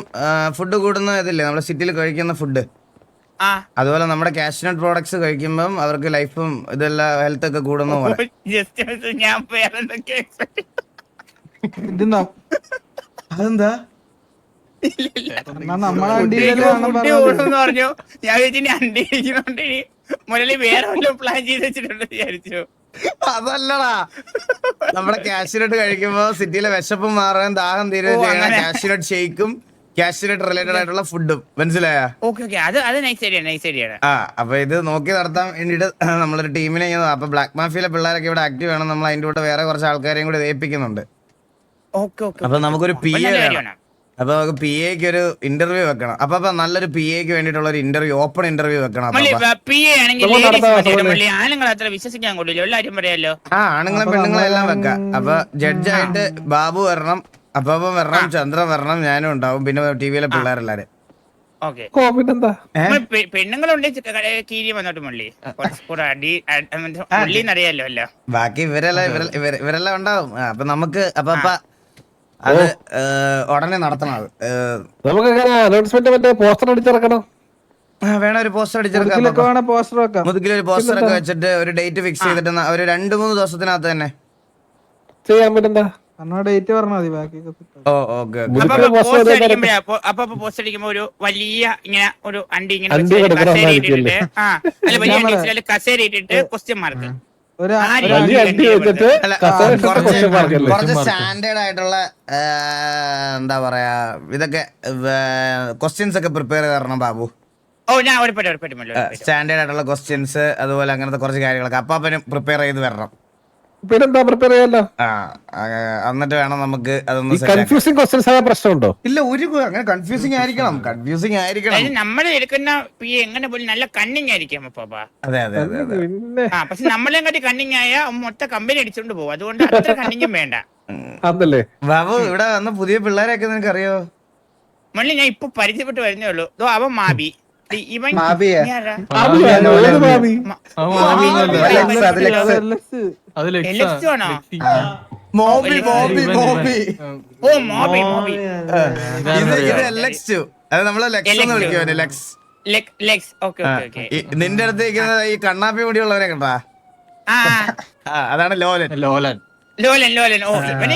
ഫുഡ് കൂടുന്ന ഇതില്ലേ നമ്മുടെ സിറ്റിയിൽ കഴിക്കുന്ന ഫുഡ്, അതുപോലെ നമ്മുടെ കാഷ്നട്ട് പ്രോഡക്ട്സ് കഴിക്കുമ്പം അവർക്ക് ലൈഫും ഇതെല്ലാം ഹെൽത്ത് ഒക്കെ കൂടുന്ന പോലെ. ഞാൻ വേറെന്തൊക്കെ അതെന്താ പറഞ്ഞു. ഞാൻ വിചാരിച്ചു അണ്ടി കഴിക്കുന്നോണ്ട് മുരളി വേറെ വല്ലതും പ്ലാൻ ചെയ്ത് വെച്ചിട്ടുണ്ട് വിചാരിച്ചു. അതല്ലടാ, നമ്മുടെ കാഷ്നട്ട് കഴിക്കുമ്പോ സിറ്റിയിലെ വിശപ്പ് മാറാൻ ദാഹം തീരുകയും ചെയ്യണം. കാഷ്നട്ട് ഷേക്കും കാഷ്നട്ട് റിലേറ്റഡ് ആയിട്ടുള്ള ഫുഡും, മനസ്സിലായ? അത് നൈസ് ഐഡിയാണ്. അപ്പൊ ഇത് നോക്കി നടത്താൻ വേണ്ടിട്ട് നമ്മളൊരു ടീമിനെ അപ്പൊ ബ്ലാക്ക് മാഫിയിലെ പിള്ളേരൊക്കെ ഇവിടെ ആക്റ്റീവ് ആണ്. നമ്മൾ അതിന്റെ കൂടെ വേറെ കുറച്ച് ആൾക്കാരെയും കൂടെ ഏൽപ്പിക്കുന്നുണ്ട്. അപ്പൊ നമുക്കൊരു PA വേണം. അപ്പൊ നമുക്ക് PAക്ക് ഒരു ഇന്റർവ്യൂ വെക്കണം. അപ്പൊ നല്ലൊരു PAക്ക് വേണ്ടിട്ടുള്ള ഒരു ഇന്റർവ്യൂ, ഓപ്പൺ ഇന്റർവ്യൂ വെക്കണം. ആണുങ്ങൾ അത്ര വിശ്വസിക്കാൻ കൊള്ളില്ല, എല്ലാരും പറയാലോ. ആണുങ്ങളും പെണ്ണുങ്ങളും എല്ലാം വെക്കാം. അപ്പൊ ജഡ്ജായിട്ട് ബാബു വരണം, അപ്പം വരണം, ചന്ദ്രൻ വരണം, ഞാനും ഉണ്ടാവും, പിന്നെ TVയിലെ പിള്ളേരെല്ലാരും. പെണ്ണുങ്ങളുണ്ട് കീരി വന്നോട്ട് മള്ളി മള്ളിന്നറിയാലോ അല്ലോ. ബാക്കി ഇവരെല്ലാം ഉണ്ടാവും. അപ്പൊ നമുക്ക് അത് ഉടനെ നടത്തണം. അത് നമുക്ക് അനൗൺസ്മെന്റ് പോസ്റ്റർ അടിച്ചിറക്കണം. വേണം, ഒരു പോസ്റ്റർ അടിച്ചിറക്കാം. മുതുകിൽ ഒരു പോസ്റ്റർ ഒക്കെ വെച്ചിട്ട് ഒരു ഡേറ്റ് ഫിക്സ് ചെയ്തിട്ട് ഒരു 2-3 ദിവസത്തിനകത്ത് തന്നെ ചെയ്യാൻ പറ്റുന്ന ഡേറ്റ് പറഞ്ഞാൽ മതി. ബാക്കി പോസ്റ്റ് അടിക്കുമ്പോ ഒരു വലിയ ഇങ്ങനെ ഒരു അണ്ടി ഇങ്ങനെ കസേര ഇട്ടിട്ട് ക്വസ്റ്റ്യൻ മാർക്ക്, കുറച്ച് സ്റ്റാൻഡേർഡ് ആയിട്ടുള്ള എന്താ പറയാ ഇതൊക്കെ ക്വസ്റ്റ്യൻസ് ഒക്കെ പ്രിപ്പയർ ചെയ്ത് തരണം ബാബു. ഞാൻ സ്റ്റാൻഡേർഡ് ആയിട്ടുള്ള ക്വസ്റ്റ്യൻസ്, അതുപോലെ അങ്ങനത്തെ കുറച്ച് കാര്യങ്ങളൊക്കെ അപ്പാപ്പനും പ്രിപ്പയർ ചെയ്ത് വരണം. പിന്നെന്താ പ്രിപ്പയർ ചെയ്യാലോ. എന്നിട്ട് വേണം നമുക്ക് അതൊന്ന്. കൺഫ്യൂസിംഗ് ക്വസ്റ്റ്യൻസ് ആയ പ്രശ്നമുണ്ടോ? ഇല്ല, അങ്ങനെ കൺഫ്യൂസിംഗ് ആയിരിക്കണം. നമ്മൾ എടുക്കുന്ന എങ്ങനെ പോലും നല്ല കണ്ണിങ് ആയിരിക്കും അപ്പാ. അതെ അതെ പക്ഷെ നമ്മളെ കാട്ടി കണ്ണിങ് ആയ മൊത്തം കമ്പനി അടിച്ചോണ്ട് പോകും. അതുകൊണ്ട് അത്ര കണ്ണിങ്ങും വേണ്ട. അതല്ലേ ബാബു, ഇവിടെ വന്ന പുതിയ പിള്ളേരൊക്കെ നിനക്ക് അറിയോ? മള്ളി ഞാൻ ഇപ്പൊ പരിചയപ്പെട്ട് വരുന്നേ ഉള്ളൂ. അവൻ മാബി, ഇവൻ നിന്റെ അടുത്ത് ഈ കണ്ണാപ്പി മുടിയുള്ളവരെ കണ്ടാ? അതാണ് ലോലൻ.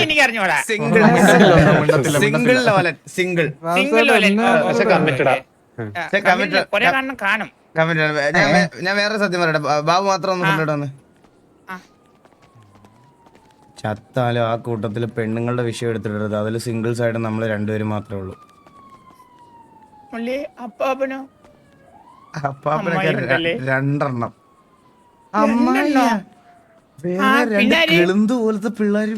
എനിക്ക് അറിഞ്ഞോടാ. Single ലോലൻ, single. കൊറേ കാണണം കാണും. ഞാൻ വേറെ സത്യം പറയട്ടെ, ബാബു മാത്രം ഒന്ന് കൊണ്ടിട്ടൊന്ന്. ചത്താലും ആ കൂട്ടത്തില് പെണ്ണുങ്ങളുടെ വിഷയം എടുത്തിടരുത്. അതിൽ സിംഗിൾസ് ആയിട്ട് നമ്മൾ രണ്ടുപേരും മാത്രമേ ഉള്ളൂ. അപ്പാപ്പനൊക്കെ 2 കിളുന്ത് പോലത്തെ പിള്ളേര്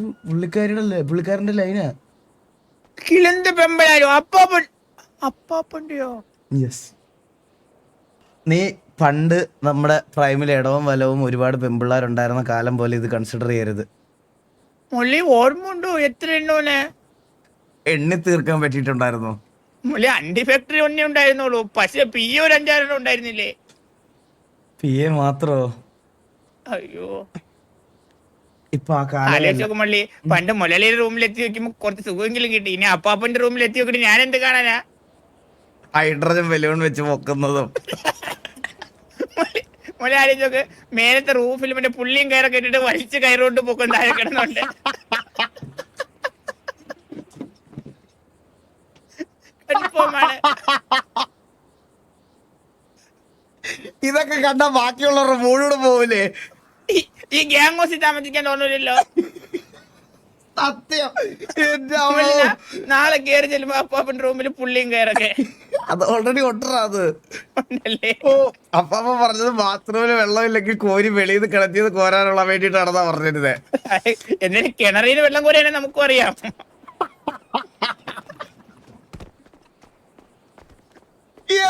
പുള്ളിക്കാരന്റെ ലൈനാ. കിളുന്ത് പെമ്പഴാരോ അപ്പാപ്പന്റെയോ? യെസ്. നീ പണ്ട് നമ്മുടെ പ്രൈമിൽ ഇടവും വലവും ഒരുപാട് പെമ്പിള്ളാരുണ്ടായിരുന്ന കാലം പോലെ ഇത് കൺസിഡർ ചെയ്യരുത്. ഓർമ്മ ഉണ്ടോ എത്ര എണ്ണോനെ എണ്ണി തീർക്കാൻ പറ്റിയിട്ടുണ്ടായിരുന്നു? അണ്ടി ഫാക്ടറി ഒന്നേ ഉണ്ടായിരുന്നുള്ളൂ. പക്ഷെ PA ഒരു 5-6 ഉണ്ടായിരുന്നില്ലേ? PA മാത്രോ? അയ്യോ, ഇപ്പൊ ആ കാലം ആലോചിച്ച് നോക്കും മള്ളി. പണ്ട് മുലലിയുടെ റൂമിൽ എത്തി വെക്കുമ്പോ കുറച്ച് സുഖമെങ്കിലും കിട്ടി. ഇനി അപ്പാപ്പന്റെ റൂമിൽ എത്തി നോക്കിട്ട് ഞാൻ എന്ത് കാണാനാ? ഹൈഡ്രജൻ ബലൂൺ വെച്ച് പൊക്കുന്നതും. മുല ആലോചിച്ച് നോക്ക്, മേലത്തെ റൂഫിൽ മറ്റേ പുള്ളിയും കയറൊക്കെ ഇട്ടിട്ട് വലിച്ച് കയറോട്ട് പൊക്കും താഴെ കിടന്നുണ്ട്. കൺഫേമാണ്. ഇതൊക്കെ കണ്ട ബാക്കിയുള്ളവരുടെ മൂടോട് പോവില്ലേ? ഈ ഗ്യാങ് ഹൗസിൽ താമസിക്കാൻ തോന്നില്ലല്ലോ. സത്യം. എന്റെ അമ്മോ. നാളെ കയറി ചെല്ലുമ്പോ അപ്പാപ്പന്റെ റൂമിൽ പുള്ളിയും കയറൊക്കെ അത് ഓൾറെഡി ഒട്ടറാ അത്. ഉണ്ടല്ലേ. ഓ അപ്പാപ്പ പറഞ്ഞത് ബാത്റൂമില് വെള്ളമില്ലെങ്കിൽ കോരി വെളിയിൽ നിന്ന് കിടത്തിയത് കോരാനുള്ള വേണ്ടിട്ടാണെന്നാ പറഞ്ഞിരുന്നത്. എന്നിട്ട് കിണറിന് വെള്ളം കോരാനെ നമുക്കും അറിയാം.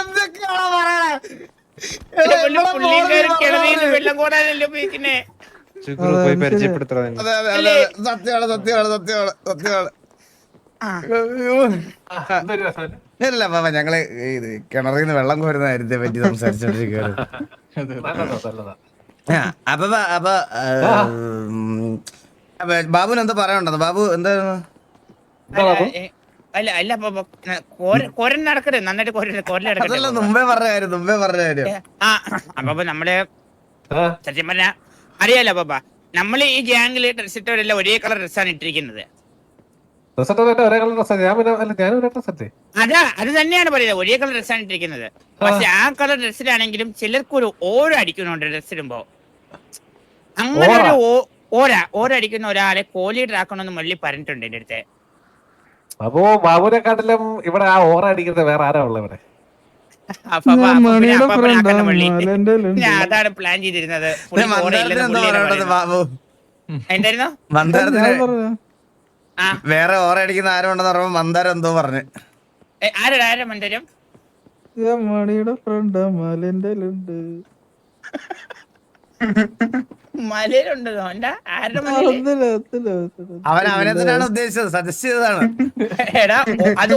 എന്തൊക്കെയാണോ പറയണേ? പുള്ളിയും കയറി കിണറിന് വെള്ളം കോരാനല്ലേ ഉപയോഗിക്കുന്നേ. പോയി പരിചയപ്പെടുത്തണം. അതെ അതെ അതെ അതെ. സത്യമാണ് സത്യമാണ് സത്യമാണ് സത്യമാണ്. ഇല്ല പാപ്പ, ഞങ്ങള് ഇത് കിണറിൽ നിന്ന് വെള്ളം കോരുന്ന കാര്യത്തെ പറ്റി സംസാരിച്ചോണ്ടിരിക്കുകയാണ്. അപ്പൊ ബാബുന് എന്താ പറയാനുണ്ടോ? ബാബു എന്തായിരുന്നു? അല്ല അല്ല കോരൻ നടക്കരുത്, നന്നായിട്ട് കോരൽ അതല്ല നടക്കട്ടെ. മുമ്പേ പറഞ്ഞ കാര്യം. ആ അപ്പൊ നമ്മള് സത്യം പറഞ്ഞ അറിയാലോ പാപ്പ, നമ്മള് ഈ ഗ്യാങ്ങില് ഡ്രസ് ഇട്ടവരെല്ലാം ഒരേ കളർ ഡ്രസ്സാണ് ഇട്ടിരിക്കുന്നത്. അതാ അത് തന്നെയാണ് പറയുന്നത്, ഒരേ കളർ ഡ്രസ്സാണ് ഇട്ടിരിക്കുന്നത്. പക്ഷെ ആ കളർ ഡ്രസ്സിലാണെങ്കിലും ചിലർക്ക് ഒരു ഓരോ അടിക്കുന്നുണ്ട് ഡ്രസ് ഇടുമ്പോ. അങ്ങനെ ഒരു ഓരോ അടിക്കുന്ന ഒരാളെ കോലീഡർ ആക്കണമെന്ന് മള്ളി പറഞ്ഞിട്ടുണ്ട് എന്റെ അടുത്ത്. അപ്പോ ബാബുനെക്കാട്ടിലും ഇവിടെ ആ ഓറ അടിക്കുന്നത് വേറെ ആരാ ഉള്ളത് ഇവിടെ? ഞാൻ അതാണ് പ്ലാൻ ചെയ്തിരുന്നത്. ബാബു എന്തായിരുന്നു? വേറെ ഓറ അടിക്കുന്ന ആരും ഉണ്ടെന്ന് പറയുമ്പോ മന്ദാരം എന്തോ പറഞ്ഞു. ആരാ മന്ദരം? മണിയുടെ ഫ്രണ്ട് മലന്റെ മലയിലുണ്ടോ? ആരുടെ അവനെ തന്നെയാണ് ഉദ്ദേശിച്ചത്, സജസ്റ്റ് ചെയ്തതാണ്. എടാ അത്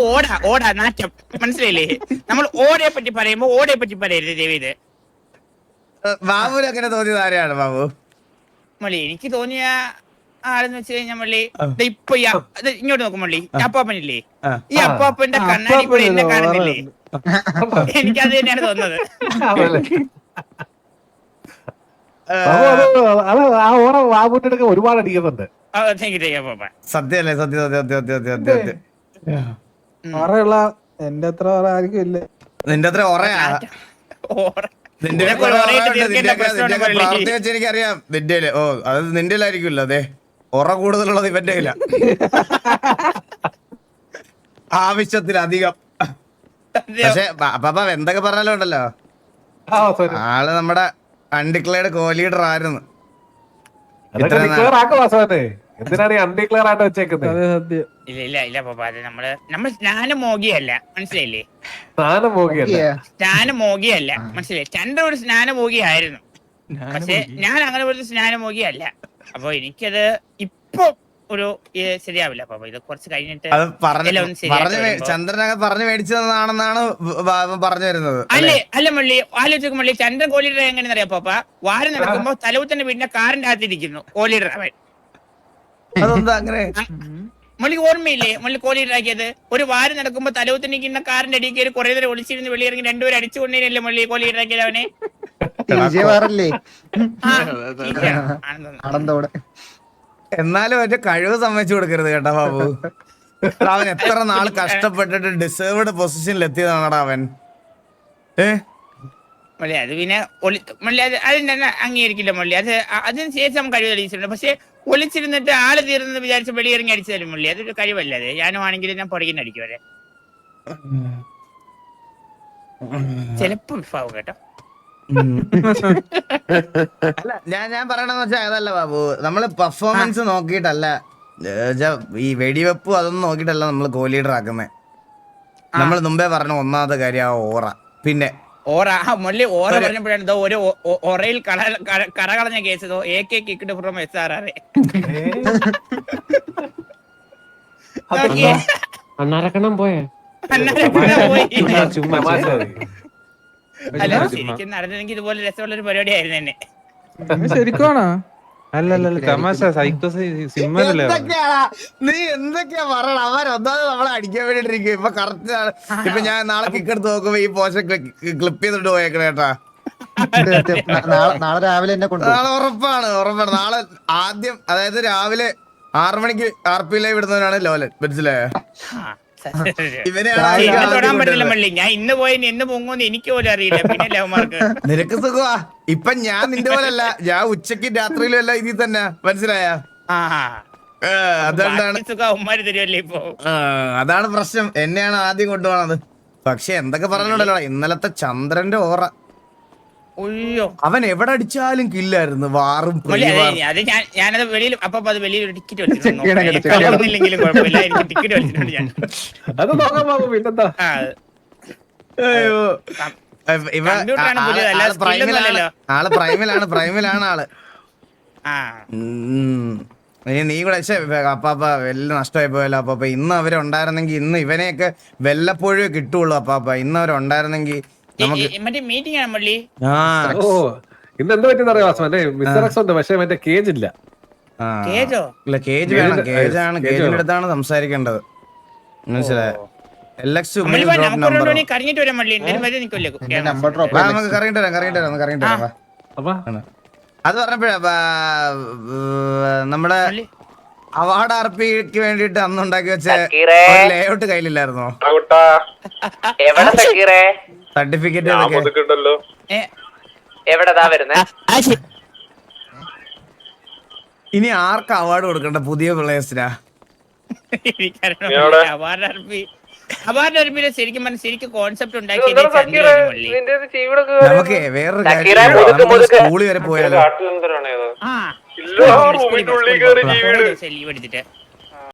ഓടാ നാറ്റം, മനസ്സിലായില്ലേ? നമ്മൾ ഓടയെ പറ്റി പറയുമ്പോ ഓടയെ പറ്റി പറയരുത് ദേവിത്. ബാബുവിന് അങ്ങനെ തോന്നിയത് ആരെയാണ് ബാബു? മള്ളി എനിക്ക് തോന്നിയ ആളെന്ന് വെച്ച് കഴിഞ്ഞാൽ മള്ളി ഇപ്പൊ ഇങ്ങോട്ട് നോക്കും മള്ളി, അപ്പാപ്പനില്ലേ, ഈ അപ്പാപ്പന്റെ കണ്ണാടി കൂടെ എന്നെ കാണുന്നില്ലേ? എനിക്കത് തന്നെയാണ് തോന്നുന്നത്. ഒരുപാട് അടിക്കുന്നുണ്ട്. സത്യമല്ലേ? സത്യം. എന്റെ അത്ര ആർക്കും ഇല്ല. നിന്റെ അത്ര ഓറയാ? നിന്റെ പ്രവർത്തി വെച്ച് എനിക്കറിയാം നിന്റെ. ഓ അത് നിന്റെ ആയിരിക്കുമല്ലോ. അതെ, ഒറ കൂടുതലുള്ളത് ഇവന്റെ കയ്യില, ആവശ്യത്തിലധികം. പക്ഷെ പാപ്പ എന്തൊക്കെ പറഞ്ഞാലും ഉണ്ടല്ലോ, ആള് നമ്മുടെ അൺഡിക്ലെയർഡ് കോ-ലീഡർ ആയിരുന്നു. ഇല്ല പാപ്പ, അത് നമ്മൾ സ്നാനമോഗിയല്ല, മനസ്സിലായില്ലേ? സ്നാനമോഗിയല്ല, മനസ്സിലായി? ചന്ദ്രൻ ഒരു സ്നാനമോഗിയായിരുന്നു, പക്ഷെ ഞാൻ അങ്ങനെ ഒരു സ്നാനമോഗിയല്ല. അപ്പൊ എനിക്കത് ഇപ്പൊ ഒരു ശരിയാവില്ല പാപ്പ. ഇത് കുറച്ച് കഴിഞ്ഞിട്ട് ചന്ദ്രനൊക്കെ പറഞ്ഞു മേടിച്ചതാണെന്നാണ് പറഞ്ഞു വരുന്നത്. അല്ല മള്ളി, ആലോചിക്കും മള്ളി, ചന്ദ്രൻ കോലീഡർ എങ്ങനെയാണെന്ന് അറിയാം പാപ്പ? വാരം നടക്കുമ്പോ തലവുത്തന്നെ വീടിന്റെ കാറിന്റെ അകത്തിരിക്കുന്നു കോലീഡർ അവൻ. അങ്ങനെ മള്ളി ഓർമ്മയില്ലേ മള്ളി കോലീഡർ ആക്കിയത്? ഒരു വാരം നടക്കുമ്പോ തലവുത്തന്നിരിക്കുന്ന കാറിന്റെ അടിയിൽ കയറി കുറെ നേരം ഒളിച്ചിരുന്ന് വെളിയിറങ്ങി രണ്ടുപേരും അടിച്ചുകൊണ്ടേനല്ലേ മള്ളി കോലീഡർ ആക്കിയത് അവനെ? എന്നാലും അവന്റെ കഴിവ് സമ്മതിച്ചു കൊടുക്കരുത് കേട്ടോ ബാബു. അവൻ എത്ര നാള് കഷ്ടപ്പെട്ടിട്ട് ഡിസേർവ്ഡ് പൊസിഷനിൽ എത്തിയതാണടാ അവൻ. മള്ളി അത് പിന്നെ മള്ളി അതിന്റെ അംഗീകരിക്കില്ല മള്ളി. അതിന് ശേഷം നമുക്ക് കഴിവ് തെളിയിച്ചിട്ടുണ്ട്. പക്ഷെ ഒളിച്ചിരുന്നിട്ട് ആള് തീർന്നെന്ന് വിചാരിച്ച് വെളിയിറങ്ങി അടിച്ചു തരും മള്ളി. അതൊരു കഴിവല്ല. അത് ഞാനും ആണെങ്കിലും ഞാൻ പുറകിന് അടിക്കും അവരെ. ചിലപ്പോ വിഫാവും കേട്ടോ. അല്ല ഞാൻ പറയണെന്ന് വെച്ചാൽ അതല്ല ബാബു, നമ്മള് പെർഫോമൻസ് നോക്കിയിട്ടല്ല, ഈ വെടിവെപ്പും അതൊന്നും നോക്കിയിട്ടല്ല നമ്മൾ കോ-ലീഡർ ആക്കുന്നത്. നമ്മൾ മുമ്പേ പറഞ്ഞ ഒന്നാമത്തെ കാര്യം ആ ഓറ. പിന്നെ മള്ളി ഓറ പറഞ്ഞപ്പോഴാണ് ഒരു ഒറയിൽ കറകളഞ്ഞ കേസ് AK കിക്കിട്ട് ഫ്രം SRR. അണ്ണാരക്കണം പോയേ അല്ല ശരിക്കും നടന്നെങ്കിൽ ഇതുപോലെ രസമുള്ള ഒരു പരിപാടി ആയിരുന്നു തന്നെ. ശരിക്കാണോ? അല്ലല്ല തമാശ സൈക്കോ സിമ്മല്ലേ എന്തൊക്കെയാടാ നീ എന്തൊക്കെയാ പറയണ അവരൊന്നാമത് നമ്മളെ അടിക്കാൻ വേണ്ടിട്ടിരിക്കും ഇപ്പൊ കറക്റ്റ് ആണ്. ഇപ്പൊ ഞാൻ നാളെ കിക്ക് എടുത്ത് നോക്കുമ്പോ ഈ പോഷൻ ക്ലിപ്പ് ചെയ്തിട്ട് പോയേക്കണ കേട്ടാ. നാളെ രാവിലെ എന്നെ നാളെ ഉറപ്പാണ് നാളെ ആദ്യം അതായത് രാവിലെ 6 മണിക്ക് RP ലൈവ് ഇടുന്നവനാണ് ലോലൻ, മനസ്സിലായോ? തൊടാൻ പറ്റില്ല മള്ളി. ഞാൻ ഇന്ന് പോയി എന്ന് പൊങ്ങുമെന്ന് എനിക്ക് പോലും അറിയില്ല. പിന്നെ ലവ്മാർക്ക് നിനക്ക് സുഖമാ. ഇപ്പൊ ഞാൻ നിന്റെ പോലല്ല, ഞാൻ ഉച്ചക്ക് രാത്രിയിലും എല്ലാം ഇതിൽ തന്നെ, മനസ്സിലായ? അതുകൊണ്ടാണ് ഉമ്മാര് തരുമല്ലേ ഇപ്പൊ. അതാണ് പ്രശ്നം. എന്നെയാണ് ആദ്യം കൊണ്ടുപോണത്. പക്ഷെ എന്തൊക്കെ പറഞ്ഞോണ്ടല്ലോ ഇന്നലത്തെ ചന്ദ്രന്റെ ഓറ. അയ്യോ, അവൻ എവിടെ അടിച്ചാലും കില്ലായിരുന്നു. വാറും അത് ഞാനത് വെളിയിൽ അപ്പൊ അത് വെളിയിൽ ഒരു ടിക്കറ്റ് വലിച്ചിട്ടുണ്ടെങ്കിലും കുഴപ്പമില്ല. എനിക്ക് ടിക്കറ്റ് വലിച്ചിട്ടുണ്ട് ഞാൻ. അത് നോക്കാം ബാബു, പിന്നെന്താ. പ്രൈമിലാണ് ആള്. ഇനി നീ കൂടെ അപ്പാപ്പ വലിയ നഷ്ടമായി പോയല്ലോ അപ്പാപ്പ. ഇന്ന് അവരുണ്ടായിരുന്നെങ്കിൽ, ഇന്ന് ഇവനെയൊക്കെ വല്ലപ്പോഴേ കിട്ടുള്ളൂ അപ്പാപ്പ. ഇന്ന് അവരുണ്ടായിരുന്നെങ്കിൽ മറ്റേ മീറ്റിംഗ് ആണ് മള്ളി. ഓ ഇന്ന് എന്ത് പറ്റിയെന്ന് അറിയാം മറ്റേ മിസ്റ്റർ എക്സ് ഉണ്ട്, പക്ഷെ മറ്റേ കേജ് ഇല്ല. കേജോ? ഇല്ല, കേജ് വേണം. കേജിന്റെ അടുത്താണ് സംസാരിക്കേണ്ടത്, മനസ്സിലായോ? കറിഞ്ഞിട്ട് വരാൻ മള്ളി. എന്തായാലും വരെ നിൽക്കല്ലേ നമുക്ക് കറിയിട്ട് വരാം. അത് പറഞ്ഞപ്പോഴാ നമ്മുടെ അവാർഡ് RPക്ക് വേണ്ടിട്ട് അന്നുണ്ടാക്കി വെച്ച ലേഔട്ട് കയ്യിലില്ലായിരുന്നോ? സർട്ടിഫിക്കറ്റ് ഇനി ആർക്ക് അവാർഡ് കൊടുക്കണ്ട? പുതിയ പ്ലേയേഴ്സിനാ? ശരിക്കും കോൺസെപ്റ്റ് ഉണ്ടാക്കി നമുക്ക് വേറൊരു കാര്യം, സ്കൂളിൽ വരെ പോയാലോ? ലീവ് എടുത്തിട്ട്